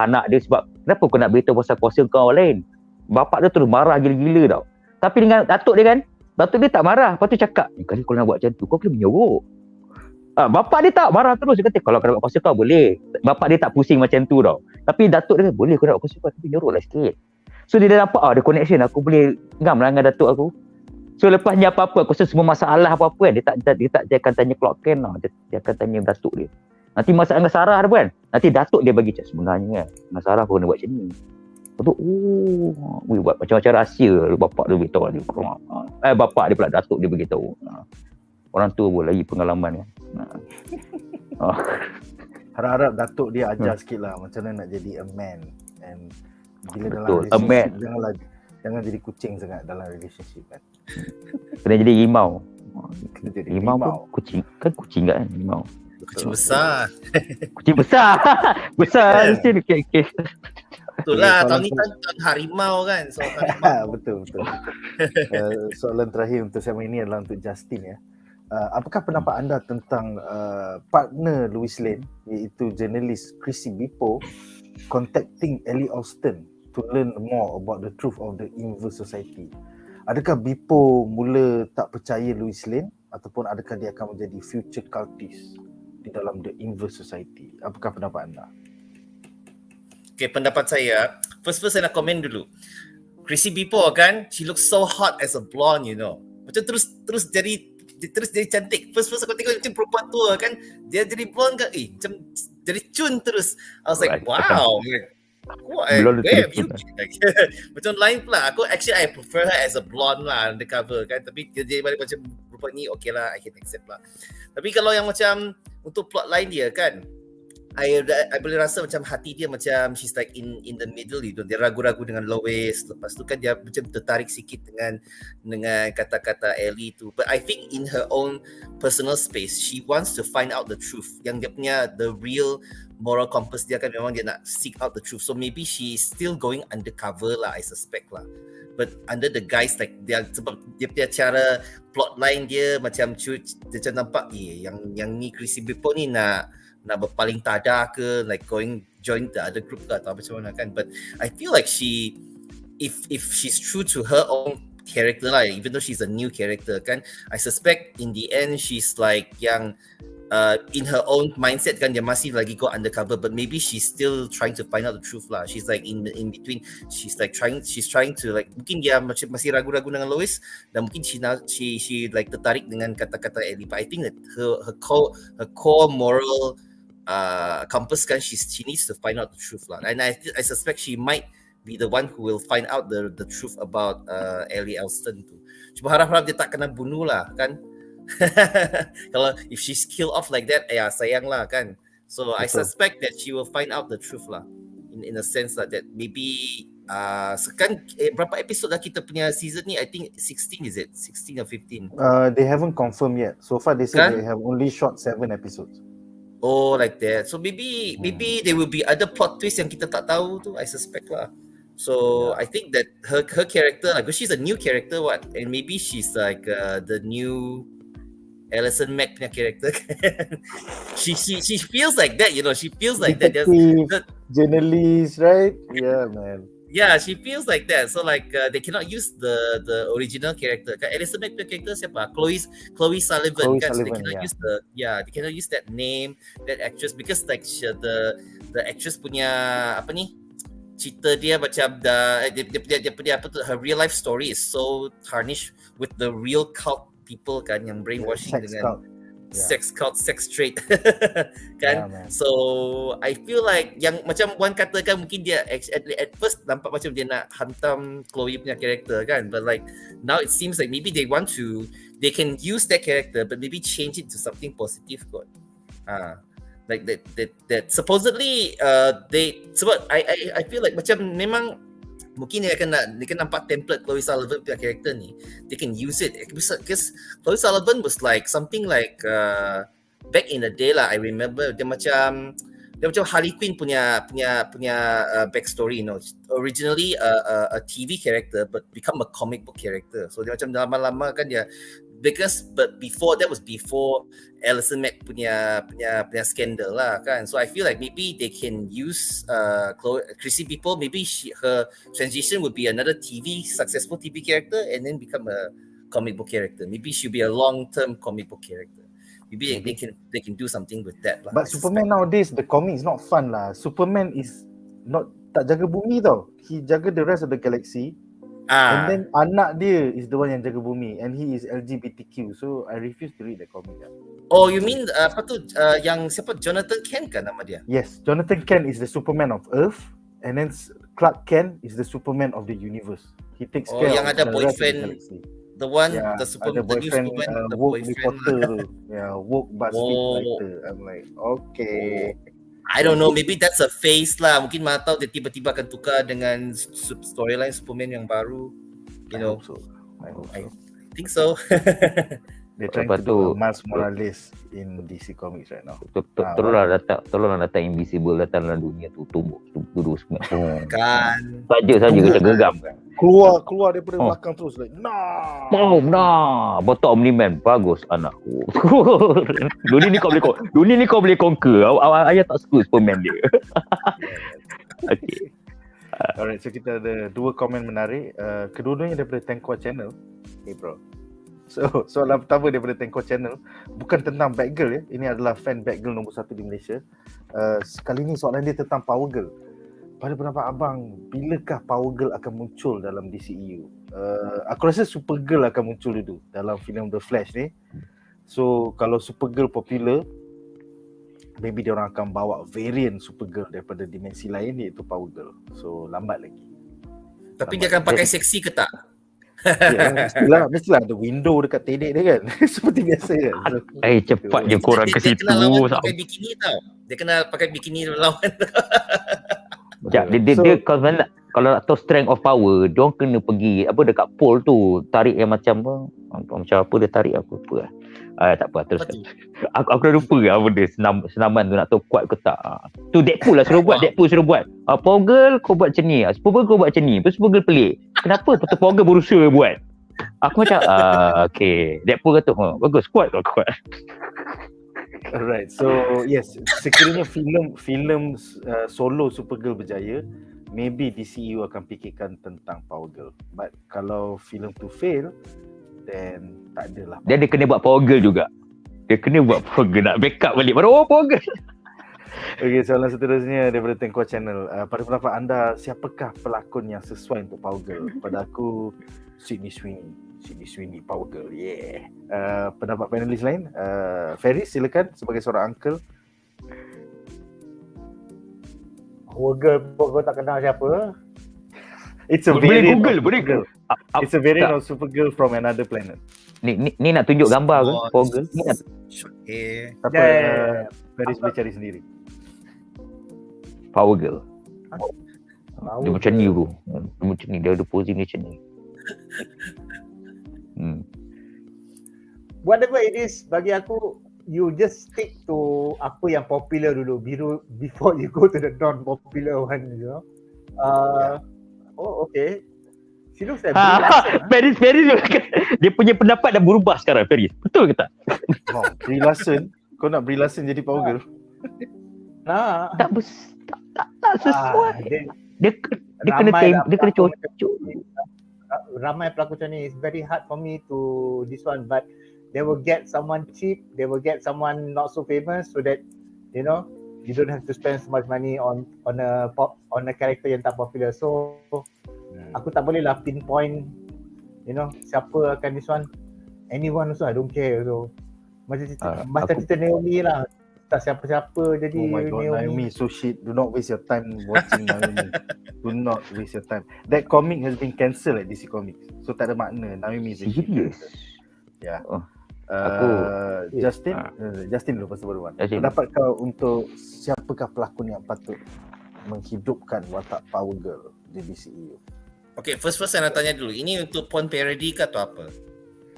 anak dia sebab kenapa kau nak beritahu pasal kuasa kau lain? Bapak dia terus marah gila-gila tau. Tapi dengan Datuk dia kan, Datuk dia tak marah. Lepas tu cakap, kali kau nak buat macam tu, kau kena menyorok. Bapak dia tak marah terus. Dia kata, kalau kau nak buat kuasa kau boleh. Bapak dia tak pusing macam tu tau. Tapi Datuk dia kata, boleh kau nak buat kuasa kau, tapi menyorok lah sikit. So dia dah nampak, ada connection, aku boleh ngam lah dengan Datuk aku. So lepasnya apa-apa, aku rasa semua masalah apa-apa kan, dia akan tanya Clark Kent lah. Dia akan tanya Datuk dia. Nanti masalah dengan Sarah ada kan, nanti Datuk dia bagi cakap sebenarnya kan, dengan Sarah kau kena buat macam ni. Lepas tu, buat macam-macam rahsia. Bapak dia beritahu dia. Bapak dia pula, datuk dia beritahu. Orang tua pun lagi pengalaman kan. Harap-harap datuk dia ajar sikit lah macam mana nak jadi a man. And bila Betul, dalam a man. jangan jadi kucing sangat dalam relationship kan. Kena jadi rimau. Kena jadi Rimau pun kucing. Kan kucing kan rimau. Kucing besar. Kucing besar. Besar mesti okay. Betul lah, Okay, tahun ni kan harimau kan. So harimau. betul. Soalan terakhir untuk segmen ini adalah untuk Justin ya. Apakah pendapat anda tentang partner Lois Lane iaitu jurnalis Chrissy Bippo contacting Ellie Austin to learn more about the truth of the inverse society? Adakah Bippo mula tak percaya Lois Lane ataupun adakah dia akan menjadi future cultist di dalam the inverse society? Apakah pendapat anda? Okay, pendapat saya, first saya nak komen dulu. Chrissy Bippo kan, she looks so hot as a blonde, you know. Macam terus jadi cantik. First aku tengok macam perempuan tua kan, dia jadi blonde kan, macam jadi cun terus. I was like, wow. Where have you been? Macam lain pula. I prefer her as a blonde lah undercover kan. Tapi dia balik macam rupa ni, okay lah, I can accept lah. Tapi kalau yang macam untuk plot lain dia kan, I boleh rasa macam hati dia macam she's like in the middle gitu. Dia ragu-ragu dengan Lois. Lepas tu kan dia macam tertarik sikit dengan kata-kata Ellie tu. But I think in her own personal space, she wants to find out the truth. Yang dia punya the real moral compass dia kan memang dia nak seek out the truth. So maybe she's still going undercover lah, I suspect lah. But under the guise like sebab dia punya cara plotline dia macam nampak yang ni Chrissy Bippo ni nak berpaling tada ke, like join the other group ke atau macam mana kan. But I feel like if she's true to her own character lah, even though she's a new character kan, I suspect in the end she's like yang in her own mindset kan, dia masih lagi go undercover, but maybe she's still trying to find out the truth lah. She's like in between. She's trying to like, mungkin dia macam masih ragu-ragu dengan Lois dan mungkin she like tertarik dengan kata-kata Ellie. But I think that her core moral compass kan, she needs to find out the truth lah. And I suspect she might be the one who will find out the truth about Ellie Austin tu. Cuma harap-harap dia tak kena bunuh lah kan. Kalau if she's killed off like that, sayang lah kan. So I suspect that she will find out the truth lah, in a sense that maybe sekarang berapa episod dah kita punya season ni? I think 16 is it? 16 or 15? They haven't confirmed yet. So far they said they have only shot 7 episodes. Oh, like that. So maybe there will be other plot twists yang kita tak tahu tu, I suspect lah. So I think that her character, like, because she's a new character, and maybe she's like the new Alison Mack punya character. she feels like that, you know. She feels like detective, that. Journalist, right? Yeah, man. Yeah, she feels like that. So like they cannot use the original character. Alison Mack punya character siapa? Chloe Sullivan kan. So they cannot use they cannot use that name, that actress, because like the actress punya apa ni? Cerita dia macam dia punya apa tu, her real life story is so tarnished with the real cult people kan, yang brainwashing dengan sex cult, sex trade kan. So I feel like yang macam Wan katakan, mungkin dia at first nampak macam dia nak hantam Chloe punya character kan, but like now it seems like maybe they can use that character but maybe change it to something positive kot. Like that supposedly sebab I feel like macam memang mungkin dia akan nampak template Chloe Sullivan punya character ni, they can use it because Chloe Sullivan was like something like back in the day lah, I remember dia macam Harley Quinn punya backstory, you know, originally a TV character but become a comic book character. So dia macam lama-lama kan dia, but before Alison Mack punya scandal lah kan. So I feel like maybe they can use Chrissy Bippo, maybe her transition would be another successful TV character and then become a comic book character. Maybe she'll be a long-term comic book character. Maybe they can do something with that lah. But Superman nowadays, the comic is not fun lah. Superman is tak jaga bumi tau. He jaga the rest of the galaxy. And then anak dia is the one yang jaga bumi, and he is LGBTQ. So I refuse to read the comic. Oh, you mean apa tu yang siapa, Jonathan Kent kan nama dia? Yes, Jonathan Kent is the Superman of Earth, And then Clark Kent is the Superman of the universe. He takes Oh, care yang of ada the rest of the boyfriend, galaxy. the one, Yeah, the ada the new boyfriend Superman, the woke boyfriend. reporter tu. Yeah, woke BuzzFeed Oh. writer. I'm like, okay. I don't know, maybe that's a phase lah. Mungkin mana tahu dia tiba-tiba akan tukar dengan storyline Superman yang baru. You I know, hope so. I hope I so. think so. They're trying Lepas to do tu- a Miles Morales in DC Comics right now. Tolonglah datang Invisible datang dalam dunia tu, tumbuk duduk semua. Kan. Saja kita geram kan. Keluar daripada Oh. belakang terus like, nah. Boom, nah. Botak Omni-Man. Bagus anakku. Dunia ni kau boleh conquer. Ayah tak suka Superman dia. Okay. Alright, so kita ada 2 komen menarik. Kedua-duanya daripada Tengkua Channel. Hey bro. So soalan pertama daripada Tengkua Channel bukan tentang Batgirl ya. Ini adalah fan Batgirl nombor 1 di Malaysia. Sekali ni soalan dia tentang Power Girl. Pada pendapat abang, bilakah Power Girl akan muncul dalam DCEU? Aku rasa Supergirl akan muncul dulu dalam filem The Flash ni. So kalau Supergirl popular, maybe dia orang akan bawa variant Supergirl daripada dimensi lain iaitu Power Girl. So lambat lagi. Tapi dia akan pakai seksi ke tak? Ya, mestilah ada window dekat tedek dia kan. Seperti biasa kan. So, Cepat je korang ke Dia situ. kena lawan pakai bikini tau. Dia kena pakai bikini lawan. Sekejap, dia kalau nak tahu strength of power, diorang kena pergi dekat pole tu, tarik yang macam apa dia tarik apa. Tak apa, teruskan. Aku dah lupa apa dia senaman tu nak tahu kuat ke tak. Tu Deadpool lah suruh buat. Power Girl kau buat macam ni. Supergirl kau buat macam ni. Lepas Supergirl pelik. Kenapa betul Power Girl berusaha buat? Aku macam okay. Deadpool kata bagus, kuat. Alright, so yes, sekiranya filem solo Supergirl berjaya, maybe DCU akan fikirkan tentang Power Girl. But kalau filem tu fail, then tak adalah. Dia kena buat Power Girl juga. Dia kena buat Power Girl, nak backup balik. Baru Power Girl. Okay, soalan seterusnya daripada Tengkua Channel. Pada pendapat anda, siapakah pelakon yang sesuai untuk Power Girl? Pada aku, Sydney Sweeney Power Girl. Yeah. Pendapat panelis lain, Feris silakan sebagai seorang uncle. Power Girl kau tak kenal siapa? It's a Boleh variant Google, of boleh Supergirl. It's a variant of Supergirl from another planet. Ni nak tunjuk gambar ke Power Girl? Ni nak Short hair. Apa Yeah. Feris boleh cari sendiri. Power Girl. Power Dia macam ni bro. Dia macam ni, dia ada posing macam ni. Whatever it is, bagi aku, you just stick to apa yang popular dulu before you go to the non-popular one, you know. Oh, okay. She looks like Feris dia punya pendapat dah berubah sekarang, Feris. Betul ke tak? Brie Larson, kau nak Brie Larson jadi Power Girl? Tak sesuai. Dia kena cocok. Ramai pelakon macam ni. It's very hard for me to this one, but they will get someone cheap, they will get someone not so famous, so that you know you don't have to spend so much money on a character yang tak popular. So aku tak boleh lah pinpoint, you know, siapa akan this one. Anyone also I don't care. So macam cerita Naomi lah. Tak siapa-siapa jadi Oh my god, Naomi so shit. Do not waste your time watching Naomi. Do not waste your time. That comic has been cancelled at DC Comics. So tak ada makna. Naomi is a shit. Serious? Ya. Aku Justin dulu pasal baru one. Justin. Pendapat kau untuk siapakah pelakon yang patut menghidupkan watak Power Girl di DCEU? Okay, first saya nak tanya dulu. Ini untuk porn parody ke atau apa?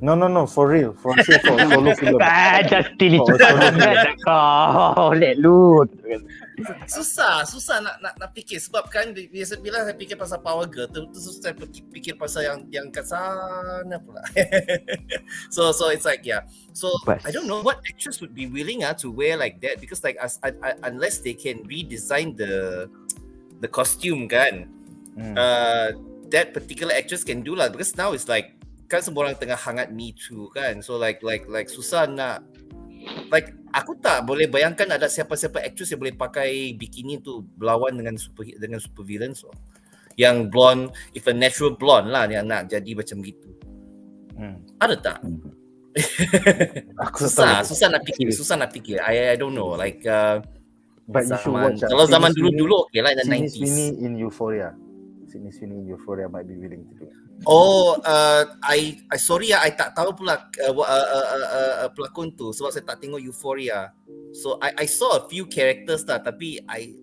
No, for real. For solo film. Justin ni kau let lu. Susah nak fikir sebab kan biasa bila saya fikir pasal Power Girl tu susah fikir pasal yang kat sana pula. so it's like so I don't know what actress would be willing to wear like that, because like unless they can redesign the costume kan, that particular actress can do lah, because now it's like kan semua orang tengah hangat Me Too kan, so like susah nak, like aku tak boleh bayangkan ada siapa-siapa actress yang boleh pakai bikini tu berlawan dengan super villain, so yang blonde, if a natural blonde lah yang nak jadi macam gitu. Ada tak? Susah nak fikir. I don't know, like But you should watch. Kalau zaman dulu-dulu okay lah, in the Sydney 90s. Sweeney in Euphoria. Sydney Sweeney in Euphoria might be willing to do it. Oh, I sorry I tak tahu pula pelakon tu sebab saya tak tengok Euphoria. So I saw a few characters lah, tapi I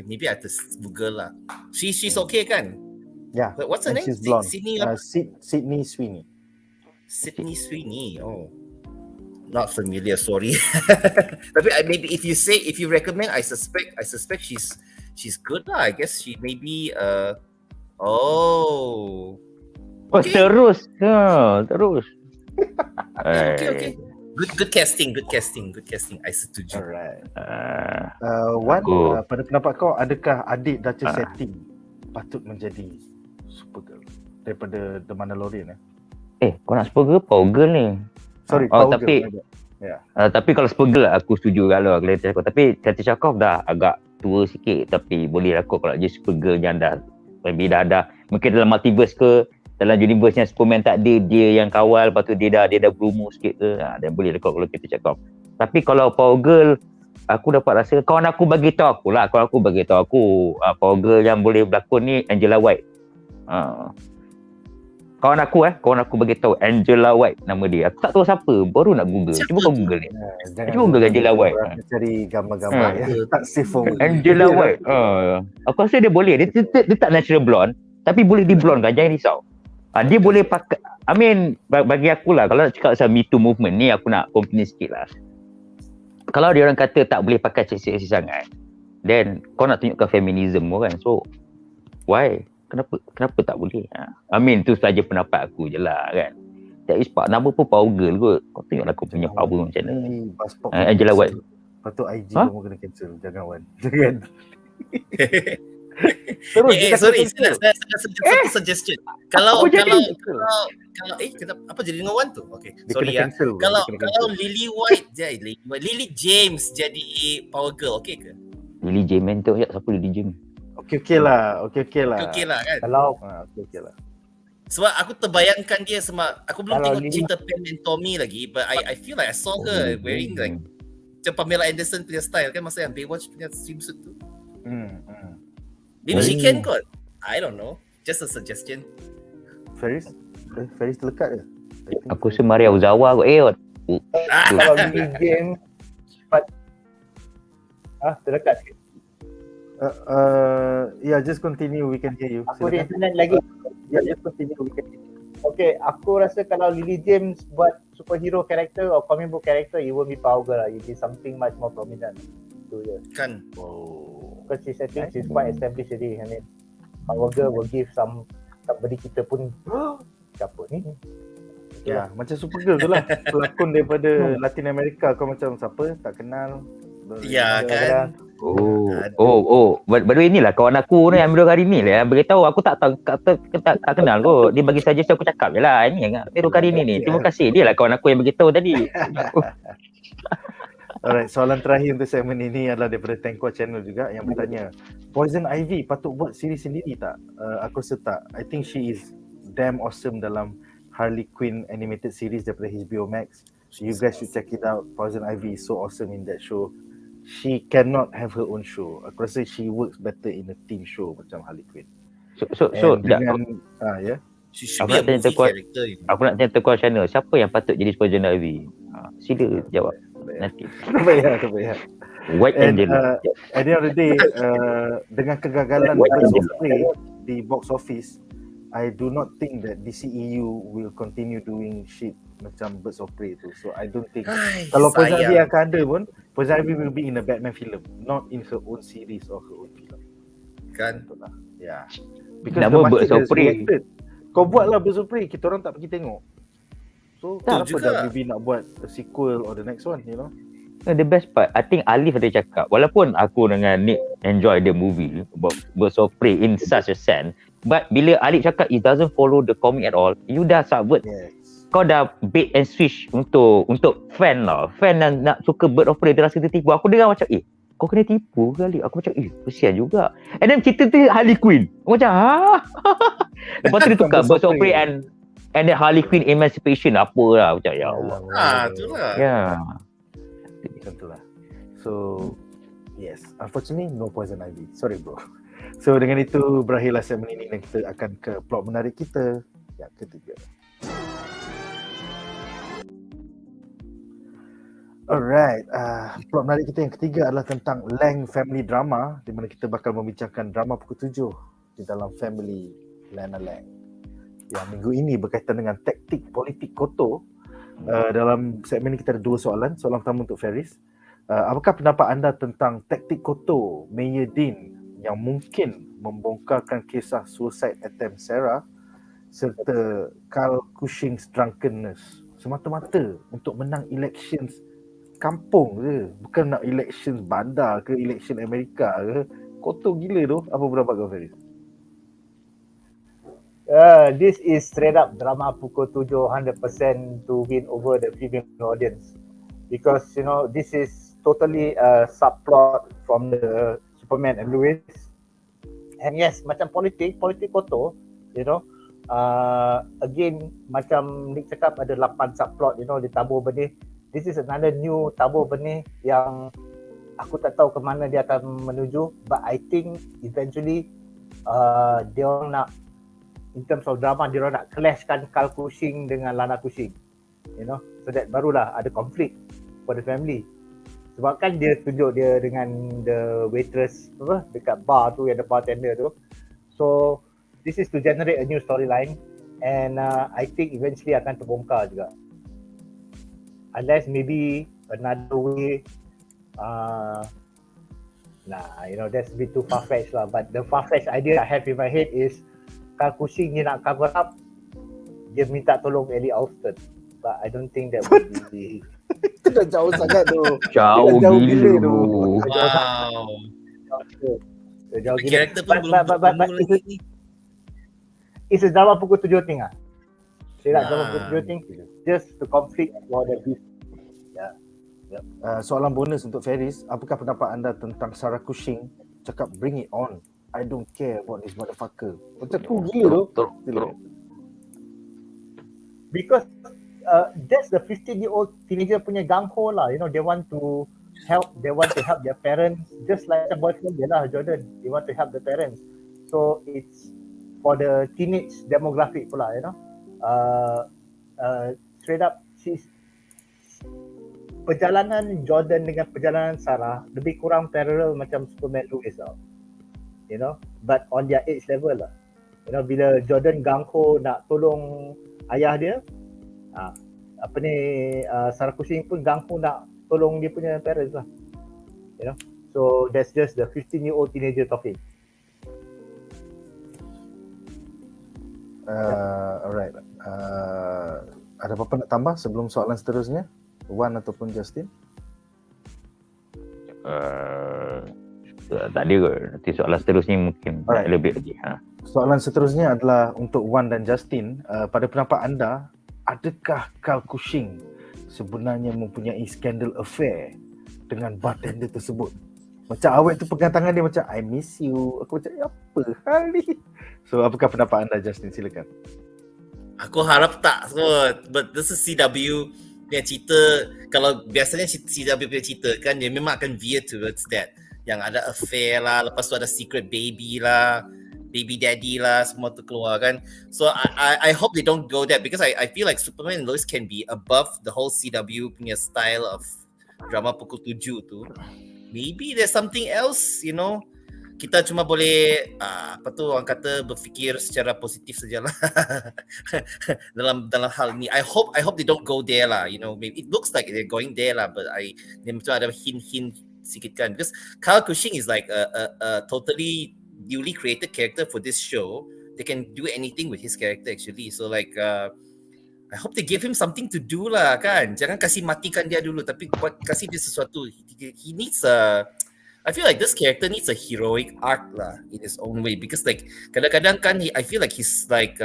maybe I just Google lah. She's okay kan? Yeah. What's her and name? She's blonde. Sydney Sydney Sweeney. Sydney Sweeney. Oh, not familiar. Sorry. Tapi maybe if you recommend, I suspect she's good lah. I guess she maybe okay. Terus. Okay. Good casting. I setuju. Alright. Pada pendapat kau, adakah adik Duchess setting patut menjadi Supergirl daripada The Mandalorian? Kau nak Supergirl Power Girl ni? Sorry, tapi yeah. Tapi kalau Supergirl aku setuju kalau Katie Sackhoff. Tapi Katie Sackhoff dah agak tua sikit, tapi boleh lah kalau je Supergirl yang dah maybe dah mungkin dalam multiverse ke, dalam universe yang Superman tak ada, dia yang kawal, lepas tu dia dah berumur sikit ke, dan boleh lah kalau Katie Sackhoff. Tapi kalau Power Girl, aku dapat rasa kawan aku bagi tahu aku Power Girl yang boleh berlakon ni Angela White. Kawan aku bagi tahu Angela White nama dia. Aku tak tahu siapa, baru nak Google. Cuba kau Google ni. Cuba Google Angela White. Cari gambar-gambar tak safe for Angela White. Aku rasa dia boleh. Dia tak natural blonde, tapi boleh di blonde kan, jangan risau. Dia boleh pakai, bagi aku lah, kalau nak cakap pasal Me Too movement ni, aku nak komplain sikit lah. Kalau dia orang kata tak boleh pakai seksi sangat, then kau nak tunjukkan feminism kan. So why? Kenapa tak boleh? Tu saja pendapat aku je lah kan. Tak ispak nama pun Power Girl kot. Kau tengoklah kau punya power macam mana. Angela White. Patut IG kamu kena cancel. Jangan Wan. Jangan. Terus sorry, saya satu suggestion. Kalau apa jadi dengan Wan tu? Okay, sorry ya. Kalau Lily James jadi Power Girl, okay ke? Lily James mentor ya, siapa Lily James? Okey lah kan. Kalau okey lah. Sebab aku terbayangkan dia aku belum tengok cerita Pen and Tommy lagi, but I feel like I saw her wearing like macam Pamela Anderson punya style kan, masa yang Baywatch punya swimsuit tu. Maybe she can kot. I don't know. Just a suggestion. Feris terlekat ke? Aku rasa Maria Ozawa kot. kalau Lily James terdekat sikit. Yeah, just continue. We can hear you. Aku di internet lagi. Yeah, just continue. We can hear you. Okay, aku rasa kalau Lily James buat superhero character or comic book character, it won't be Power Girl lah. It will be something much more prominent. Tu je. Kan. Because I think she's quite established already. I mean, Power Girl will give somebody kita pun siapa ni? Ya, macam Supergirl tu lah. Pelakon daripada Latin America, kau macam siapa? Tak kenal. Ya kan. By the way, inilah kawan aku ni yang baru hari ni lah beritahu. Aku tak kenal kot. Dia bagi saja aku cakap je lah. Ini yang baru hari ni. Terima kasih. Dia lah kawan aku yang beritahu tadi. Alright, soalan terakhir untuk segmen ini adalah daripada Tengkua Channel juga yang bertanya, Poison Ivy patut buat siri sendiri tak? Aku rasa tak. I think she is damn awesome dalam Harley Quinn animated series daripada HBO Max. You guys should check it out. Poison Ivy is so awesome in that show. She cannot have her own show. Aku rasa she works better in a team show macam Harley Quinn. So dengan she should be a movie character. Aku nak tanya Tengkua Channel, siapa yang patut jadi Poison Ivy? Sila jawab nanti. Tak payah. White Angel. At the end of the day, dengan kegagalan BuzzPOP di box office, I do not think that DCEU will continue doing shit macam BuzzPOP tu. So I don't think kalau Poison Ivy akan ada pun, Poison Ivy will be in a Batman film, not in her own series or her own film. Kan? Yeah. Because nama BuzzPOP. Kau buatlah BuzzPOP, kita orang tak pergi tengok. So kenapa juga WB nak buat a sequel or the next one, you know? The best part, I think Alif ada cakap, walaupun aku dengan Nick enjoy the movie BuzzPOP in such a sense, but bila Alif cakap it doesn't follow the comic at all, you dah subvert. Yes. Kau dah bait and switch untuk fan lah. Fan nak suka Bird of Prey, dia rasa tertipu. Aku dengar macam kau kena tipu kali. Aku macam kesian juga. And then cerita tu Harley Quinn. Aku macam lepas tu dia tukar Bird of Prey and then Harley Quinn Emancipation apa lah. Macam ya Allah. Itulah. Ya. Macam tu lah. So Yes, unfortunately no poison ivy. Sorry bro. So dengan itu berakhirlah segmen ini dan kita akan ke plot menarik kita yang ketiga. Alright, plot menarik kita yang ketiga adalah tentang Lang family drama, di mana kita bakal membincangkan drama pukul 7 di dalam family LANA Lang. Yang minggu ini berkaitan dengan taktik politik kotor. Dalam segmen ini kita ada 2 soalan. Soalan pertama untuk Feris. Apakah pendapat anda tentang taktik kotor Mayor Dean yang mungkin membongkarkan kisah suicide attempt Sarah serta Carl Cushing's drunkenness semata-mata untuk menang elections kampung ke, bukan nak elections bandar ke, election Amerika ke? Kotor gila tu. Apa pendapat kau, Feris? This is straight up drama pukul 7 100% to win over the female audience, because you know this is totally a subplot from the Superman and Lois, and yes, macam politik kotor, you know. Again, macam Nick cakap ada 8 subplot, you know, ditabur benih. This is another new tabur benih yang aku tak tahu ke mana dia akan menuju, but I think eventually dia orang nak, in terms of drama, dia orang nak clashkan Carl Cushing dengan Lana Cushing, you know, so that barulah ada konflik for the family. Sebab kan dia tunjuk dia dengan the waitress apa dekat bar tu, yang ada bartender tu. So this is to generate a new storyline, and I think eventually akan terbongkar juga. Unless maybe another way, you know, that's a bit too far-fetched lah. But the far-fetched idea I have in my head is Carl Cushing dia nak cover up, dia minta tolong Ellie Austin. But I don't think that would be Itu dah jauh sangat tu. Jauh gila tu. Wow. jauh gila. Karakter pun But lagi. it's a drama pukul 7 thing ah. Straight drama pukul 7 thing, just to conflict about the beef. Soalan bonus untuk Feris, apakah pendapat anda tentang Sarah Cushing cakap bring it on, I don't care about this motherfucker. Macam tu gila tu. Because that's the 15-year-old teenager punya gung-ho lah, you know, they want to help their parents, just like the boyfriend dia lah, Jordan, they want to help the parents. So it's for the teenage demographic pula, you know. Straight up, perjalanan Jordan dengan perjalanan Sarah lebih kurang parallel macam Superman Lois tau, you know, but on their age level lah, you know. Bila Jordan gung-ho nak tolong ayah dia, Sarah Cushing pun gung-ho nak tolong dia punya parents lah, you know. So that's just the 15-year-old teenager talking. Alright. Ada apa-apa nak tambah sebelum soalan seterusnya? Wan ataupun Justin? Tak ada ke? Nanti soalan seterusnya mungkin lebih lagi. Soalan seterusnya adalah untuk Wan dan Justin. Pada pendapat anda, adakah Carl Cushing sebenarnya mempunyai skandal affair dengan bartender tersebut? Macam awet tu pegang tangan dia macam I miss you. Aku macam apa hal ni? So apakah pendapat anda, Justin? Silakan. Aku harap tak kot. But this is CW punya cerita. Kalau biasanya CW punya cerita kan, dia memang akan veer towards that. Yang ada affair lah, lepas tu ada secret baby lah, baby daddy lah, semua tu keluar kan. So I hope they don't go there, because I feel like Superman and Lois can be above the whole CW punya style of drama pukul 7 tu. Maybe there's something else, you know. Kita cuma boleh orang kata berfikir secara positif sajalah dalam hal ni. I hope they don't go there lah, you know. Maybe it looks like they're going there lah, but dia macam ada hint sikit kan, because Carl Cushing is like a totally newly created character for this show. They can do anything with his character actually. So like I hope they give him something to do lah kan. Jangan kasih matikan dia dulu, tapi kasih dia sesuatu. He needs I feel like this character needs a heroic arc lah in his own way, because like kadang-kadang kan I feel like he's like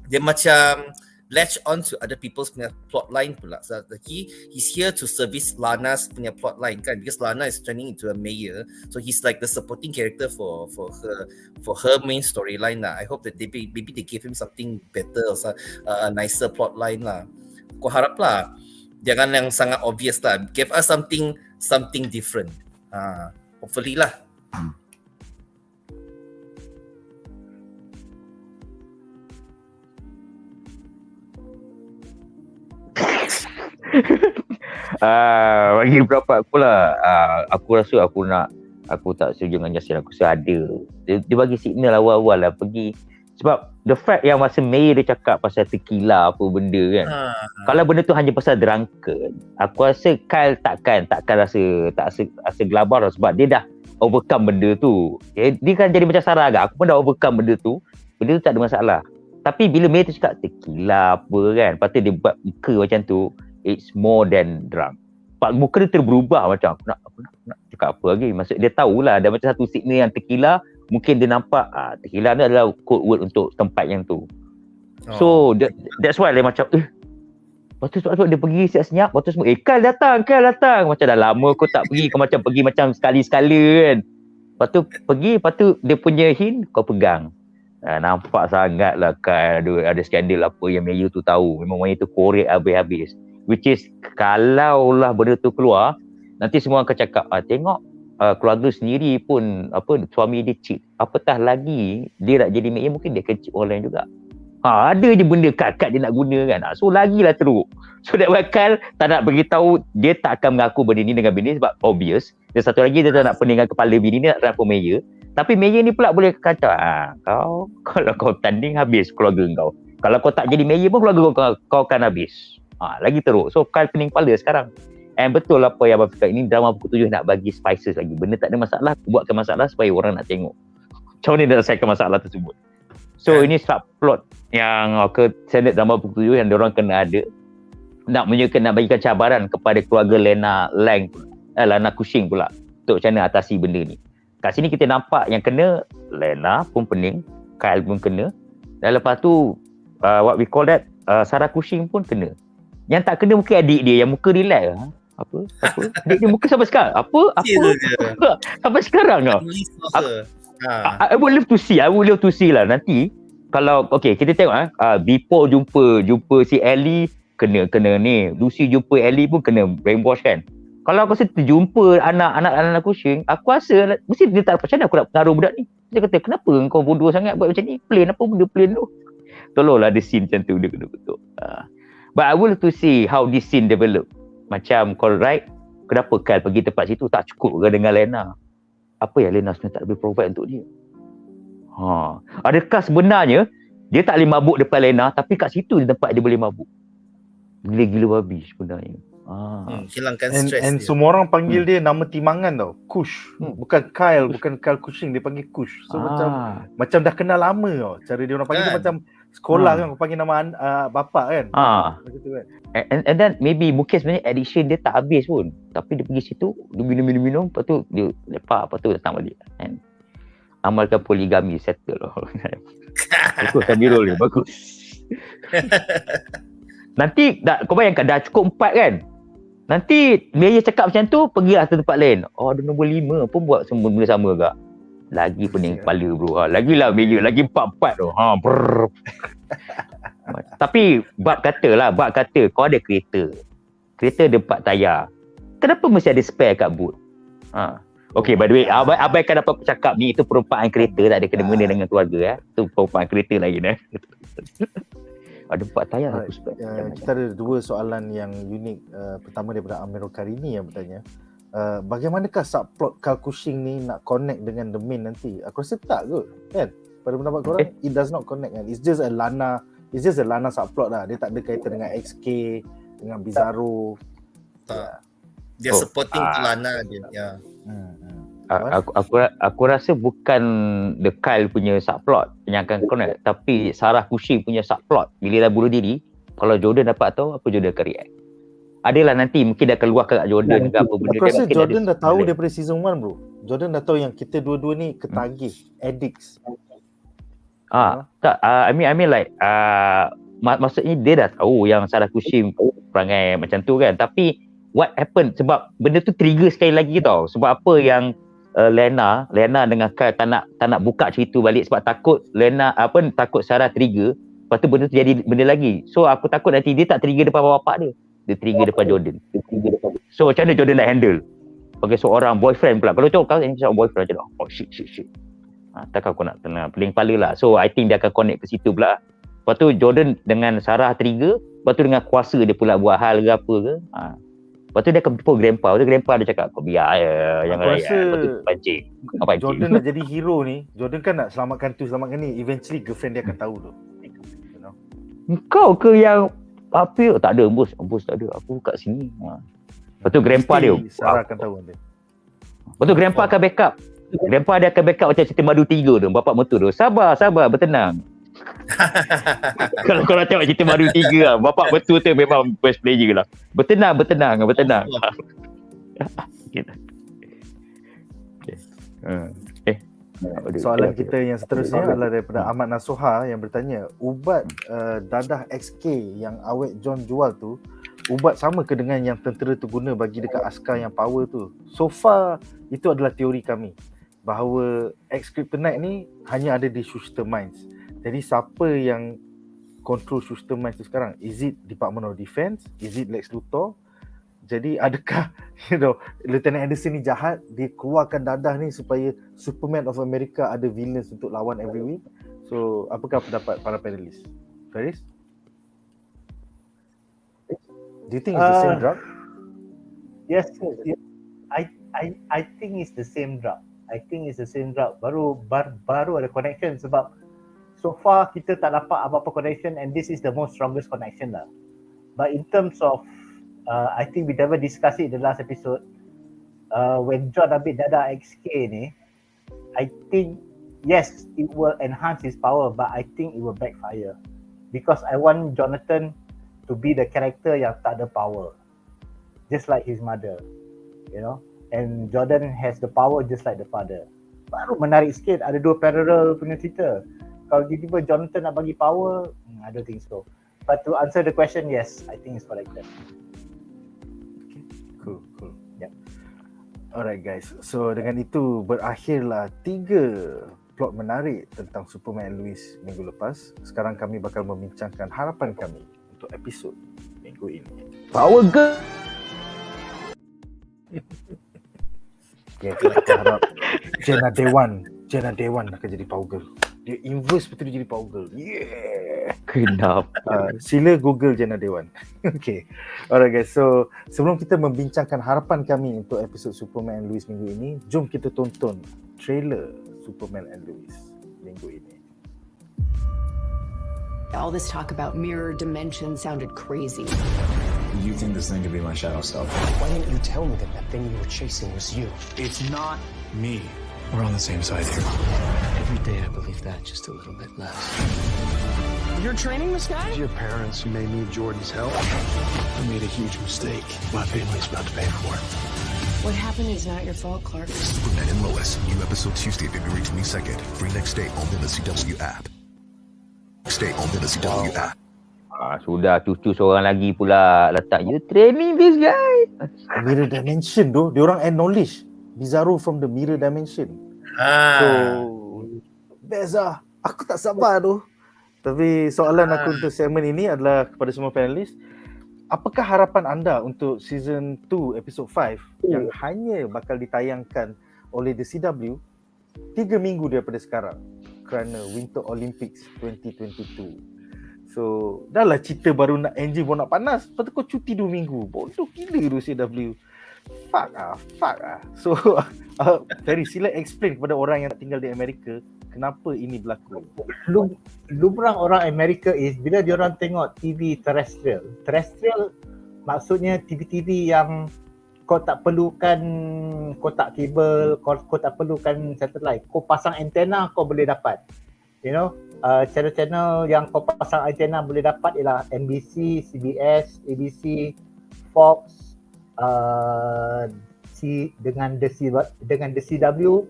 dia macam latch on to other people's punya plotline pula. So like he's here to service Lana's punya plotline kan, because Lana is turning into a mayor, so he's like the supporting character for her main storyline lah. I hope that maybe they give him something better or a nicer plotline lah. Aku harap lah jangan yang sangat obvious lah. Give us something different. Hopefully lah. Bagi pendapat aku lah, aku rasa aku tak setuju dengan Yasin. Aku rasa ada dia bagi signal awal-awal lah pergi, sebab the fact yang masa Mei dia cakap pasal tequila apa benda kan, kalau benda tu hanya pasal drunken, aku rasa Kyle takkan rasa gelabar lah, sebab dia dah overcome benda tu. Dia kan jadi macam Sarah agak, aku pun dah overcome benda tu tak ada masalah. Tapi bila Mei tu cakap tequila apa kan, lepas tu dia buat muka macam tu, it's more than drunk. Muka dia terberubah macam aku nak cakap apa lagi. Maksud dia tahulah ada macam satu signal yang tequila, mungkin dia nampak tequila ni adalah code word untuk tempat yang tu. So that's why dia macam lepas tu sebab dia pergi senyap, lepas tu semua Kyle datang. Macam dah lama kau tak pergi, kau macam pergi macam sekali-sekala kan. Lepas tu pergi, lepas tu dia punya hint kau pegang. Nampak sangat lah Kyle ada skandal apa yang Melayu tu tahu. Memang orang itu korek habis-habis. Which is kalau lah benda tu keluar, nanti semua akan cakap tengok keluarga sendiri pun suami dia cheat, apatah lagi dia nak jadi Melayu, mungkin dia akan cheat orang lain juga. Ada je benda kad dia nak guna kan. So lagilah teruk. So that Kyle tak nak beritahu, dia tak akan mengaku benda ni dengan bini sebab obvious. Dan satu lagi dia tak nak pening kepala bini ni, nak rapu Melayu. Tapi Melayu ni pula boleh kacau. Kalau kau tanding habis keluarga kau. Kalau kau tak jadi Melayu pun keluarga kau akan habis. Lagi teruk. So Kyle pening kepala sekarang. And betul apa yang Abang cakap, ini drama pukul 7 nak bagi spices lagi. Benda tak ada masalah, buatkan masalah supaya orang nak tengok. Macam mana dia selesaikan masalah tersebut. So ini subplot yang standard drama pukul 7 yang diorang kena ada. Nak bagikan cabaran kepada keluarga Lana Cushing pula. Untuk macam mana atasi benda ni. Kat sini kita nampak yang kena Lana pun pening, Kyle pun kena. Dan lepas tu what we call that, Sarah Cushing pun kena. Yang tak kena mungkin adik dia yang muka relax. Apa? Adik dia muka sampai sekarang. Apa? Sampai sekarang lah. I would love to see lah nanti. Kalau kita tengok before jumpa si Ellie kena ni. Lucy jumpa Ellie pun kena brainwash kan. Kalau aku rasa terjumpa anak Cushing, aku rasa mesti dia tak macam mana aku nak pengaruh budak ni. Dia kata, kenapa kau bodoh sangat buat macam ni? Plain apa benda plain tu? Tolonglah ada scene macam tu dia kena betul. But I will to see how this scene develop. Macam kau right, kenapa Kyle pergi tempat situ, tak cukup ke dengan Lena? Apa yang Lena sebenarnya tak boleh provide untuk dia? Adakah sebenarnya dia tak boleh mabuk depan Lena, tapi kat situ tempat dia boleh mabuk? Gila-gila babi sebenarnya. Hilangkan stres and semua orang panggil dia nama timangan tau, Kush. Bukan Kyle Cushing, dia panggil Kush. So macam dah kenal lama tau. Cara dia orang panggil tu macam sekolah kan, kau panggil nama bapak kan. Begitu kan. And then maybe mungkin sebenarnya addiction dia tak habis pun, tapi dia pergi situ, dia minum, lepas tu dia lepak, lepas tu datang balik kan. Amalkan poligami, settle lah. Bagus kan birol dia, bagus. Nanti kau bayangkan dah cukup 4 kan. Nanti Maya cakap macam tu, pergilah ke tempat lain. Ada nombor 5 pun buat semua benda sama agak. Lagi pening kepala bro. Lagilah Maya, lagi 4 tu. Tapi bab kata kau ada kereta ada 4 tayar. Kenapa mesti ada spare kat boot? Okay, by the way, abaikan apa aku cakap ni, itu perumpamaan kereta, tak ada kena-mena dengan keluarga. Itu perumpamaan kereta lagi ni. Ada 4 tayar aku spare. Kita ada 2 soalan yang unik. Pertama daripada Amirul Karimi yang bertanya, bagaimanakah subplot Kyle Cushing ni nak connect dengan the main nanti? Aku rasa tak kot kan? Pada pendapat korang, it does not connect kan? It's just a Lana subplot lah. Dia tak ada kaitan dengan XK, dengan Bizarro. Dia supporting Lana dia. Aku rasa bukan the Kyle punya subplot yang akan connect, tapi Sarah Cushing punya subplot. Bila dah bunuh diri, kalau Jordan dapat tahu, apa Jordan akan react? Adalah nanti mungkin dia akan luar kat Jordan ke apa benda. Aku rasa Jordan dah tahu daripada season 1 bro. Jordan dah tahu yang kita dua-dua ni ketagih, addicts. Tak, I mean like maksudnya dia dah tahu yang Sarah Cushing perangai macam tu kan. Tapi what happened, sebab benda tu trigger sekali lagi tau. Sebab apa yang Lana dengan Kyle tak nak buka cerita balik sebab takut takut Sarah trigger. Lepas tu benda tu jadi benda lagi. So aku takut nanti dia tak trigger depan bapak dia. Dia trigger depan Jordan. So macam mana Jordan nak handle? Sebagai seorang boyfriend pula. Kalau kau yang seorang boyfriend macam tu, oh shit. Takkan kau nak kena pening kepala lah. So I think dia akan connect ke situ pula. Lepas tu Jordan dengan Sarah trigger. Lepas tu dengan kuasa dia pula buat hal ke apa ke. Lepas tu dia akan bertemu grandpa. Lepas tu grandpa dia cakap, kau biar je, jangan layan. Lepas tu pancing. Jordan nak jadi hero ni, Jordan kan nak selamatkan tu, selamatkan ni. Eventually girlfriend dia akan tahu tu. You know? Kau ke yang apa? Tak ada, embus tak ada. Aku kat sini. Lepas tu grandpa dia. Sarah akan tahu nanti. Lepas tu grandpa akan backup. Grandpa dia akan backup macam cerita Madu 3 tu. Bapak mertua tu. Sabar, bertenang. Kalau kau nak tengok cerita Madu 3 lah. Bapak mertua tu memang best player lah. Bertenang. Soalan kita yang seterusnya adalah daripada Ahmad Nasuha yang bertanya, ubat dadah XK yang awet John jual tu, ubat sama ke dengan yang tentera tu guna bagi dekat askar yang power tu? So far, itu adalah teori kami bahawa X-Kryptonite ni hanya ada di Schuster Mines. Jadi siapa yang control Schuster Mines tu sekarang? Is it Department of Defense? Is it Lex Luthor? Jadi adakah Lieutenant Anderson ni jahat, dia keluarkan dadah ni supaya Superman of America ada villains untuk lawan every week? So apakah pendapat para panelis? Feris? Do you think it's the same drug? Yes. I think it's the same drug. Baru ada connection sebab so far kita tak dapat apa-apa connection and this is the most strongest connection lah. But in terms of I think we never discussed it in the last episode. When John ambil dadah XK ni, I think yes, it will enhance his power, but I think it will backfire because I want Jonathan to be the character yang tak ada power, just like his mother, you know. And Jordan has the power just like the father. Baru menarik sikit, ada dua parallel punya cerita. Kalau tiba-tiba Jonathan nak bagi power, I don't think so. But to answer the question, yes, I think it's connected. Cool. Yep. Alright guys, so dengan itu berakhirlah 3 plot menarik tentang Superman Lois minggu lepas. Sekarang kami bakal membincangkan harapan kami untuk episod minggu ini. Power girl. Ya, kita harap Jenna Dewan akan jadi power girl. Dia inverse betul dia jadi power girl. Yeah. Kenapa? Sila Google Jenna Dewan. Okay. Alright guys, so sebelum kita membincangkan harapan kami untuk episod Superman and Lois minggu ini, jom kita tonton trailer Superman and Lois minggu ini. All this talk about mirror dimension sounded crazy. You think this thing could be my shadow self? Why didn't you tell me that that thing you were chasing was you? It's not me. We're on the same side here. Every day I believe that just a little bit less. You're training this guy? Your parents may need Jordan's help. I made a huge mistake. My family's about to pay for it. What happened is not your fault, Clark. Superman and Lois, new episode Tuesday, February 22nd. Free next day on the CW app. Stay on the CW app. Sudah cucu seorang lagi pula letak you training this guy. Mirror Dimension tu, dia orang acknowledge Bizarro from the Mirror Dimension. So best lah. Aku tak sabar tu. Tapi soalan aku untuk segmen ini adalah kepada semua panelis, apakah harapan anda untuk season 2 episode 5 yang hanya bakal ditayangkan oleh the CW 3 minggu daripada sekarang kerana Winter Olympics 2022. So, dah lah cerita baru nak engine baru nak panas. Lepas tu kau cuti 2 minggu. Bodoh gila tu CW. Fuck ah. So, Feris, sila explain kepada orang yang tinggal di Amerika kenapa ini berlaku. Lumrah orang Amerika is bila diorang tengok TV terrestrial. Terrestrial maksudnya TV-TV yang kau tak perlukan kotak kabel, kau tak perlukan satellite. Kau pasang antena kau boleh dapat. You know, channel-channel yang kau pasang antena boleh dapat ialah NBC, CBS, ABC, Fox, dengan The CW.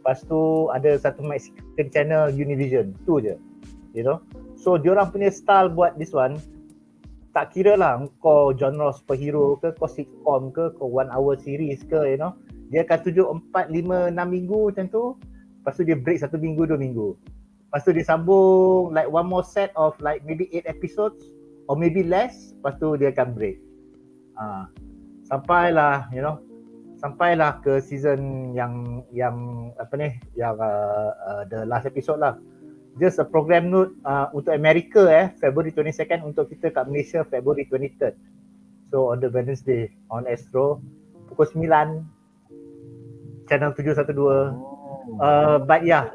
Lepas tu ada satu Mexican channel Univision. Tu je. You know. So diorang punya style buat this one, tak kira lah kau genre superhero ke, kau sitcom ke, kau 1 hour series ke, you know. Dia akan tunjuk 4, 5, 6 minggu macam tu. Lepas tu dia break 1 minggu, 2 minggu. Lepas tu dia sambung like one more set of like maybe 8 episodes or maybe less. Lepas tu dia akan break. Sampailah, you know, sampailah ke season yang the last episode lah. Just a program note untuk Amerika February 22nd, untuk kita kat Malaysia February 23rd. So on the Wednesday on ASTRO pukul 9 channel 712. But yeah,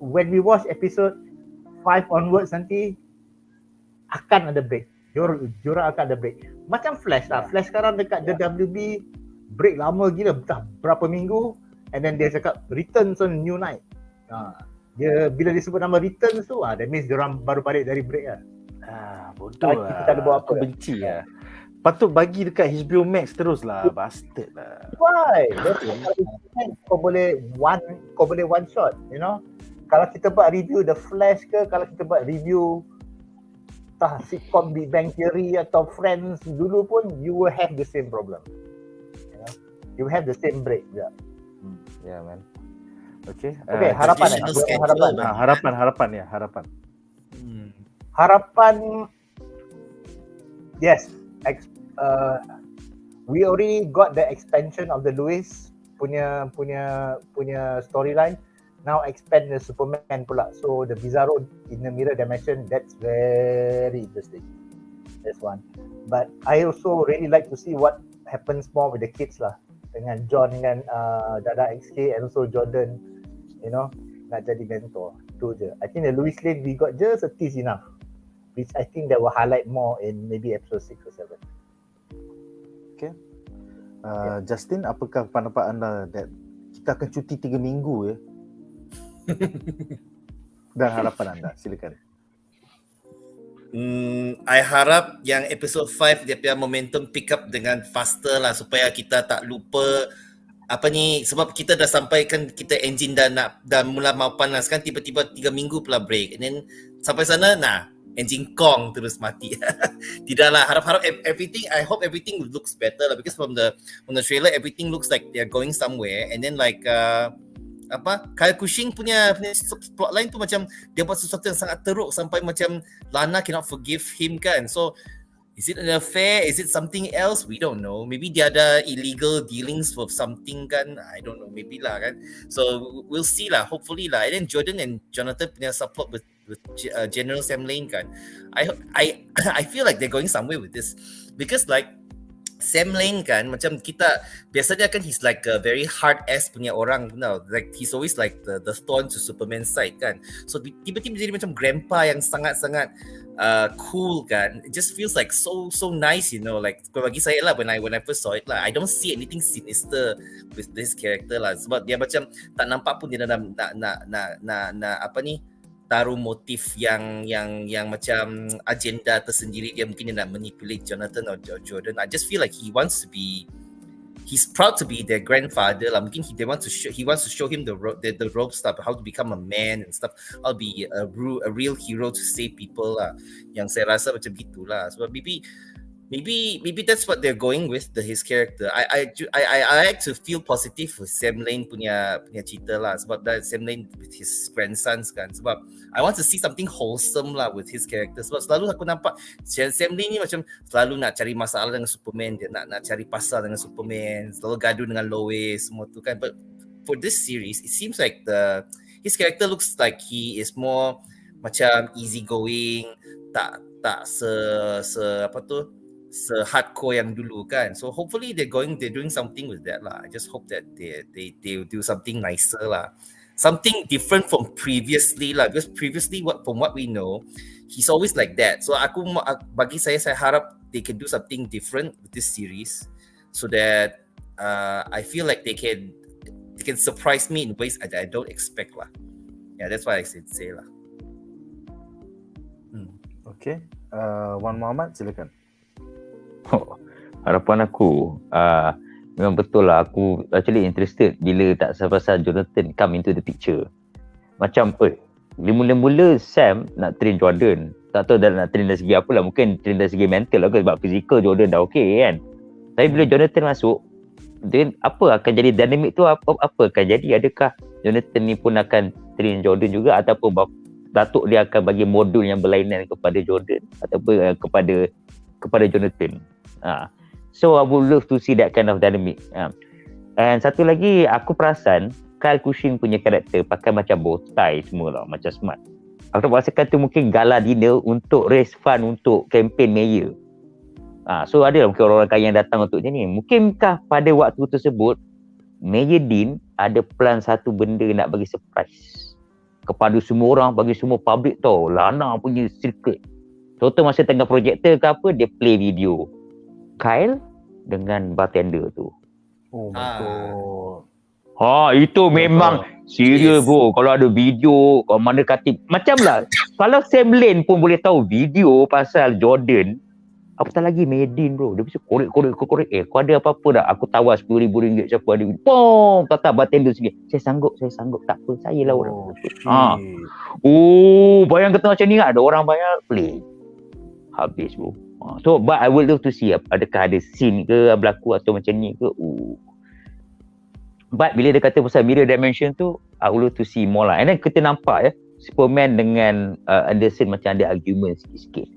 when we watch episode 5 onwards nanti akan ada break. Diorang akan ada break. Macam Flash lah. Flash sekarang dekat the WB break lama gila, dah berapa minggu, and then dia cakap returns on new night. Dia bila dia sebut nama returns tu, that means diorang baru balik dari break lah. Bodoh lah. Kita tak ada buat apa. Aku benci lah. Patut bagi dekat HBO Max terus lah. Bastard lah. Why? Kau boleh one shot, you know. Kalau kita buat review The Flash ke, kalau kita buat review sitcom Big Bang Theory atau Friends dulu pun, you will have the same problem. You know? You will have the same break juga. Yeah, man. Okay. Harapan Harapan. Harapan, yes. We already got the expansion of the Lois punya storyline. Now expand the Superman pula. So the Bizarro in the mirror dimension, that's very interesting. That's one. But I also really like to see what happens more with the kids lah. Dengan John dengan Dada XK and also Jordan, you know, nak jadi mentor. Tu je. I think the Lois Lane we got just a tease enough, which I think that will highlight more in maybe episode 6 or 7. Okay. Justin, apakah pendapat anda that kita akan cuti 3 minggu ya? Dan harapan anda, silakan. I harap yang episode 5 dia punya momentum pick up dengan faster lah, supaya kita tak lupa sebab kita dah sampaikan kita engine dah mula mau panas kan, tiba-tiba 3 minggu pula break, and then sampai sana engine kong terus mati. Tidaklah, harap everything, I hope everything looks better lah, because from the trailer everything looks like they're going somewhere, and then like Kyle Cushing punya plotline tu macam dia buat sesuatu yang sangat teruk sampai macam Lana cannot forgive him kan. So is it an affair? Is it something else? We don't know. Maybe dia ada illegal dealings for something kan. I don't know. Maybe lah kan. So we'll see lah. Hopefully lah. And then Jordan and Jonathan punya subplot with General Sam Lane kan. I feel like they're going somewhere with this, because like Sam Lane kan, macam kita biasanya kan he's like a very hard ass punya orang, you know, like he's always like the thorn to Superman's side kan. So tiba-tiba jadi macam grandpa yang sangat-sangat cool kan. It just feels like so nice, you know, like bagi saya lah, when I first saw it lah, I don't see anything sinister with this character lah, sebab dia macam tak nampak pun dia nak taruh motif yang macam agenda tersendiri dia, mungkin dia nak manipulate Jonathan or Jordan. I just feel like he's proud to be their grandfather lah. Mungkin he wants to show him the rope stuff, how to become a man and stuff, how to be a real hero to save people lah. Yang saya rasa macam gitulah. Sebab maybe that's what they're going with his character. I like to feel positive with Sam Lane punya cerita lah, sebab that Sam Lane with his grandsons kan, sebab I want to see something wholesome lah with his character. Sebab selalu aku nampak Sam Lane ni macam selalu nak cari masalah dengan Superman, dia nak cari pasal dengan Superman, selalu gaduh dengan Lois semua tu kan. But for this series, it seems like his character looks like he is more macam easy going, tak hardcore yang dulu kan. So hopefully they're doing something with that lah. I just hope that they do something nicer lah, something different from previously lah, because previously from what we know, he's always like that. So bagi saya harap they can do something different with this series, so that I feel like they can surprise me in ways I don't expect lah. Yeah, that's what I say lah. Okay, Wan Muhammad, silakan. Harapan aku memang betul lah, aku actually interested bila tak pasal Jonathan come into the picture. Macam mula-mula Sam nak train Jordan, tak tahu dah nak train dari segi apa lah, mungkin train dari segi mental lah, sebab physical Jordan dah okay kan. Tapi bila Jonathan masuk, then apa akan jadi dynamic tu, apa akan jadi? Adakah Jonathan ni pun akan train Jordan juga, ataupun Datuk dia akan bagi modul yang berlainan kepada Jordan ataupun kepada Jonathan? So I would love to see that kind of dynamic. And satu lagi, aku perasan Kyle Cushing punya karakter pakai macam bow tie semua lah, macam smart. Aku tak rasakan tu mungkin gala dinner untuk raise fund untuk kempen mayor. So ada lah mungkin orang-orang kaya yang datang untuk ni. Mungkinkah pada waktu tersebut Mayor Dean ada plan satu benda nak bagi surprise kepada semua orang, bagi semua public tau. LANA punya secret. Contoh masa tengah projektor ke apa, dia play video Kyle dengan bartender tu. Oh my god. Itu memang serius bro. Kalau ada video, kalau mana kata macam lah. Kalau Sam Lane pun boleh tahu video pasal Jordan, apatah lagi Medin bro. Dia bisa korek. Kau ada apa-apa tak? Aku tawar RM10,000 siapa ada. Pom! Kata bartender sendiri. Saya sanggup. Tak apa. Saya lah orang. Bayang kata macam ni kan. Ada orang bayar play. Habis bro. So, but I would love to see adakah ada scene ke berlaku atau macam ni ke. But bila dia kata pasal mirror dimension tu, I would love to see more lah. And then kita nampak Superman dengan Anderson macam ada argument sikit-sikit.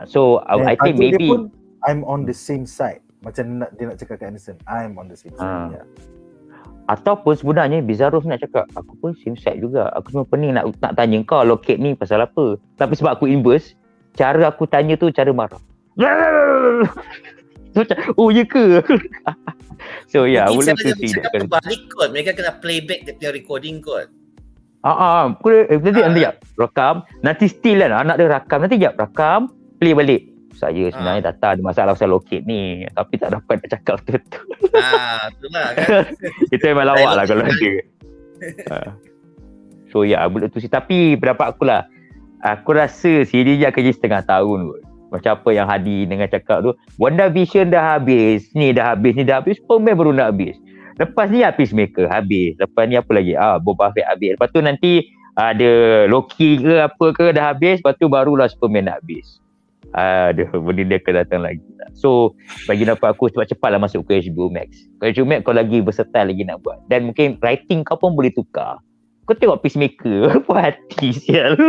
So I think maybe pun, I'm on the same side. Macam dia nak cakap kat Anderson, I'm on the same side. Ataupun sebenarnya Bizarro nak cakap, aku pun same side juga. Aku cuma pening nak tanya kau locate ni pasal apa. Tapi sebab aku inverse, cara aku tanya tu cara marah. Oh ya ke? So yeah, I would love to see that. Balik kot, mereka kena playback dia punya recording kot. Nanti jap rakam, nanti still kan anak dia rakam, nanti jap rakam, play balik. Saya sebenarnya data ada masalah pasal locate ni, tapi tak dapat nak cakap betul-betul. Itulah kan. Itu memang lawak lah kalau ada. So yeah, I would love to see. Tapi pendapat aku lah, aku rasa siri je akan jadi setengah tahun kot. Macam apa yang Hadi dengan cakap tu, WandaVision dah habis, ni dah habis, Superman baru nak habis. Lepas ni Peacemaker habis. Lepas ni apa lagi? Boba Fett habis. Lepas tu nanti ada Loki ke apa ke dah habis. Lepas tu barulah Superman nak habis. Benda dia akan datang lagi. So bagi nampak aku cepat-cepatlah masuk ke HBO Max. Kalau HBO Max kau lagi versatile lagi nak buat. Dan mungkin writing kau pun boleh tukar. Kau tengok Peacemaker, apa hati sial.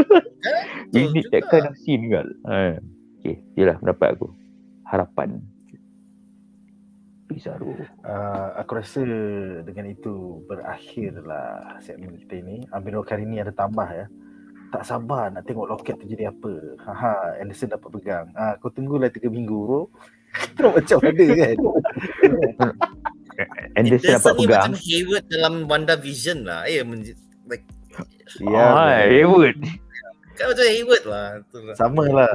Ini that kind of scene kan. Okay, itulah pendapat aku. Harapan Bizarro. Aku rasa dengan itu berakhirlah segmen kita ini. Ambil kali ni ada tambah tak sabar nak tengok loket tu jadi apa. Anderson dapat pegang. Kau tunggulah 3 minggu bro. Terus macam ada kan. Anderson dapat pegang. Macam Hayward dalam WandaVision lah. Hayward. Kan macam Hayward lah.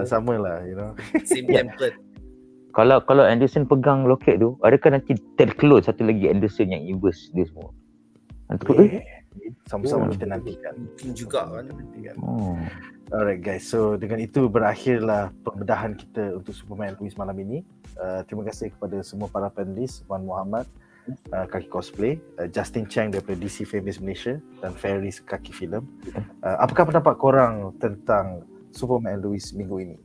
Sama lah, you know. Same template. Kalau Anderson pegang loket tu, adakah nanti terclose satu lagi Anderson yang inverse dia semua? Nanti sama-sama kita nantikan. Mungkin juga kan. Alright guys, so dengan itu berakhirlah pembedahan kita untuk Superman Lois malam ini. Terima kasih kepada semua para panelis, Wan Muhammad, Kaki Cosplay, Justin Chang daripada DC Famous Malaysia dan Feris Kaki Film. Apakah pendapat korang tentang Superman Lois minggu ini?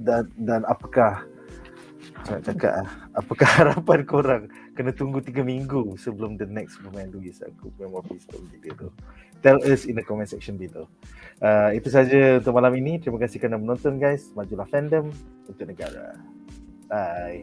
Dan apakah harapan korang kena tunggu 3 minggu sebelum the next Superman Lois? Aku memang pistol dia tu. Tell us in the comment section below. Itu saja untuk malam ini. Terima kasih kerana menonton guys. Majulah fandom untuk negara. Bye.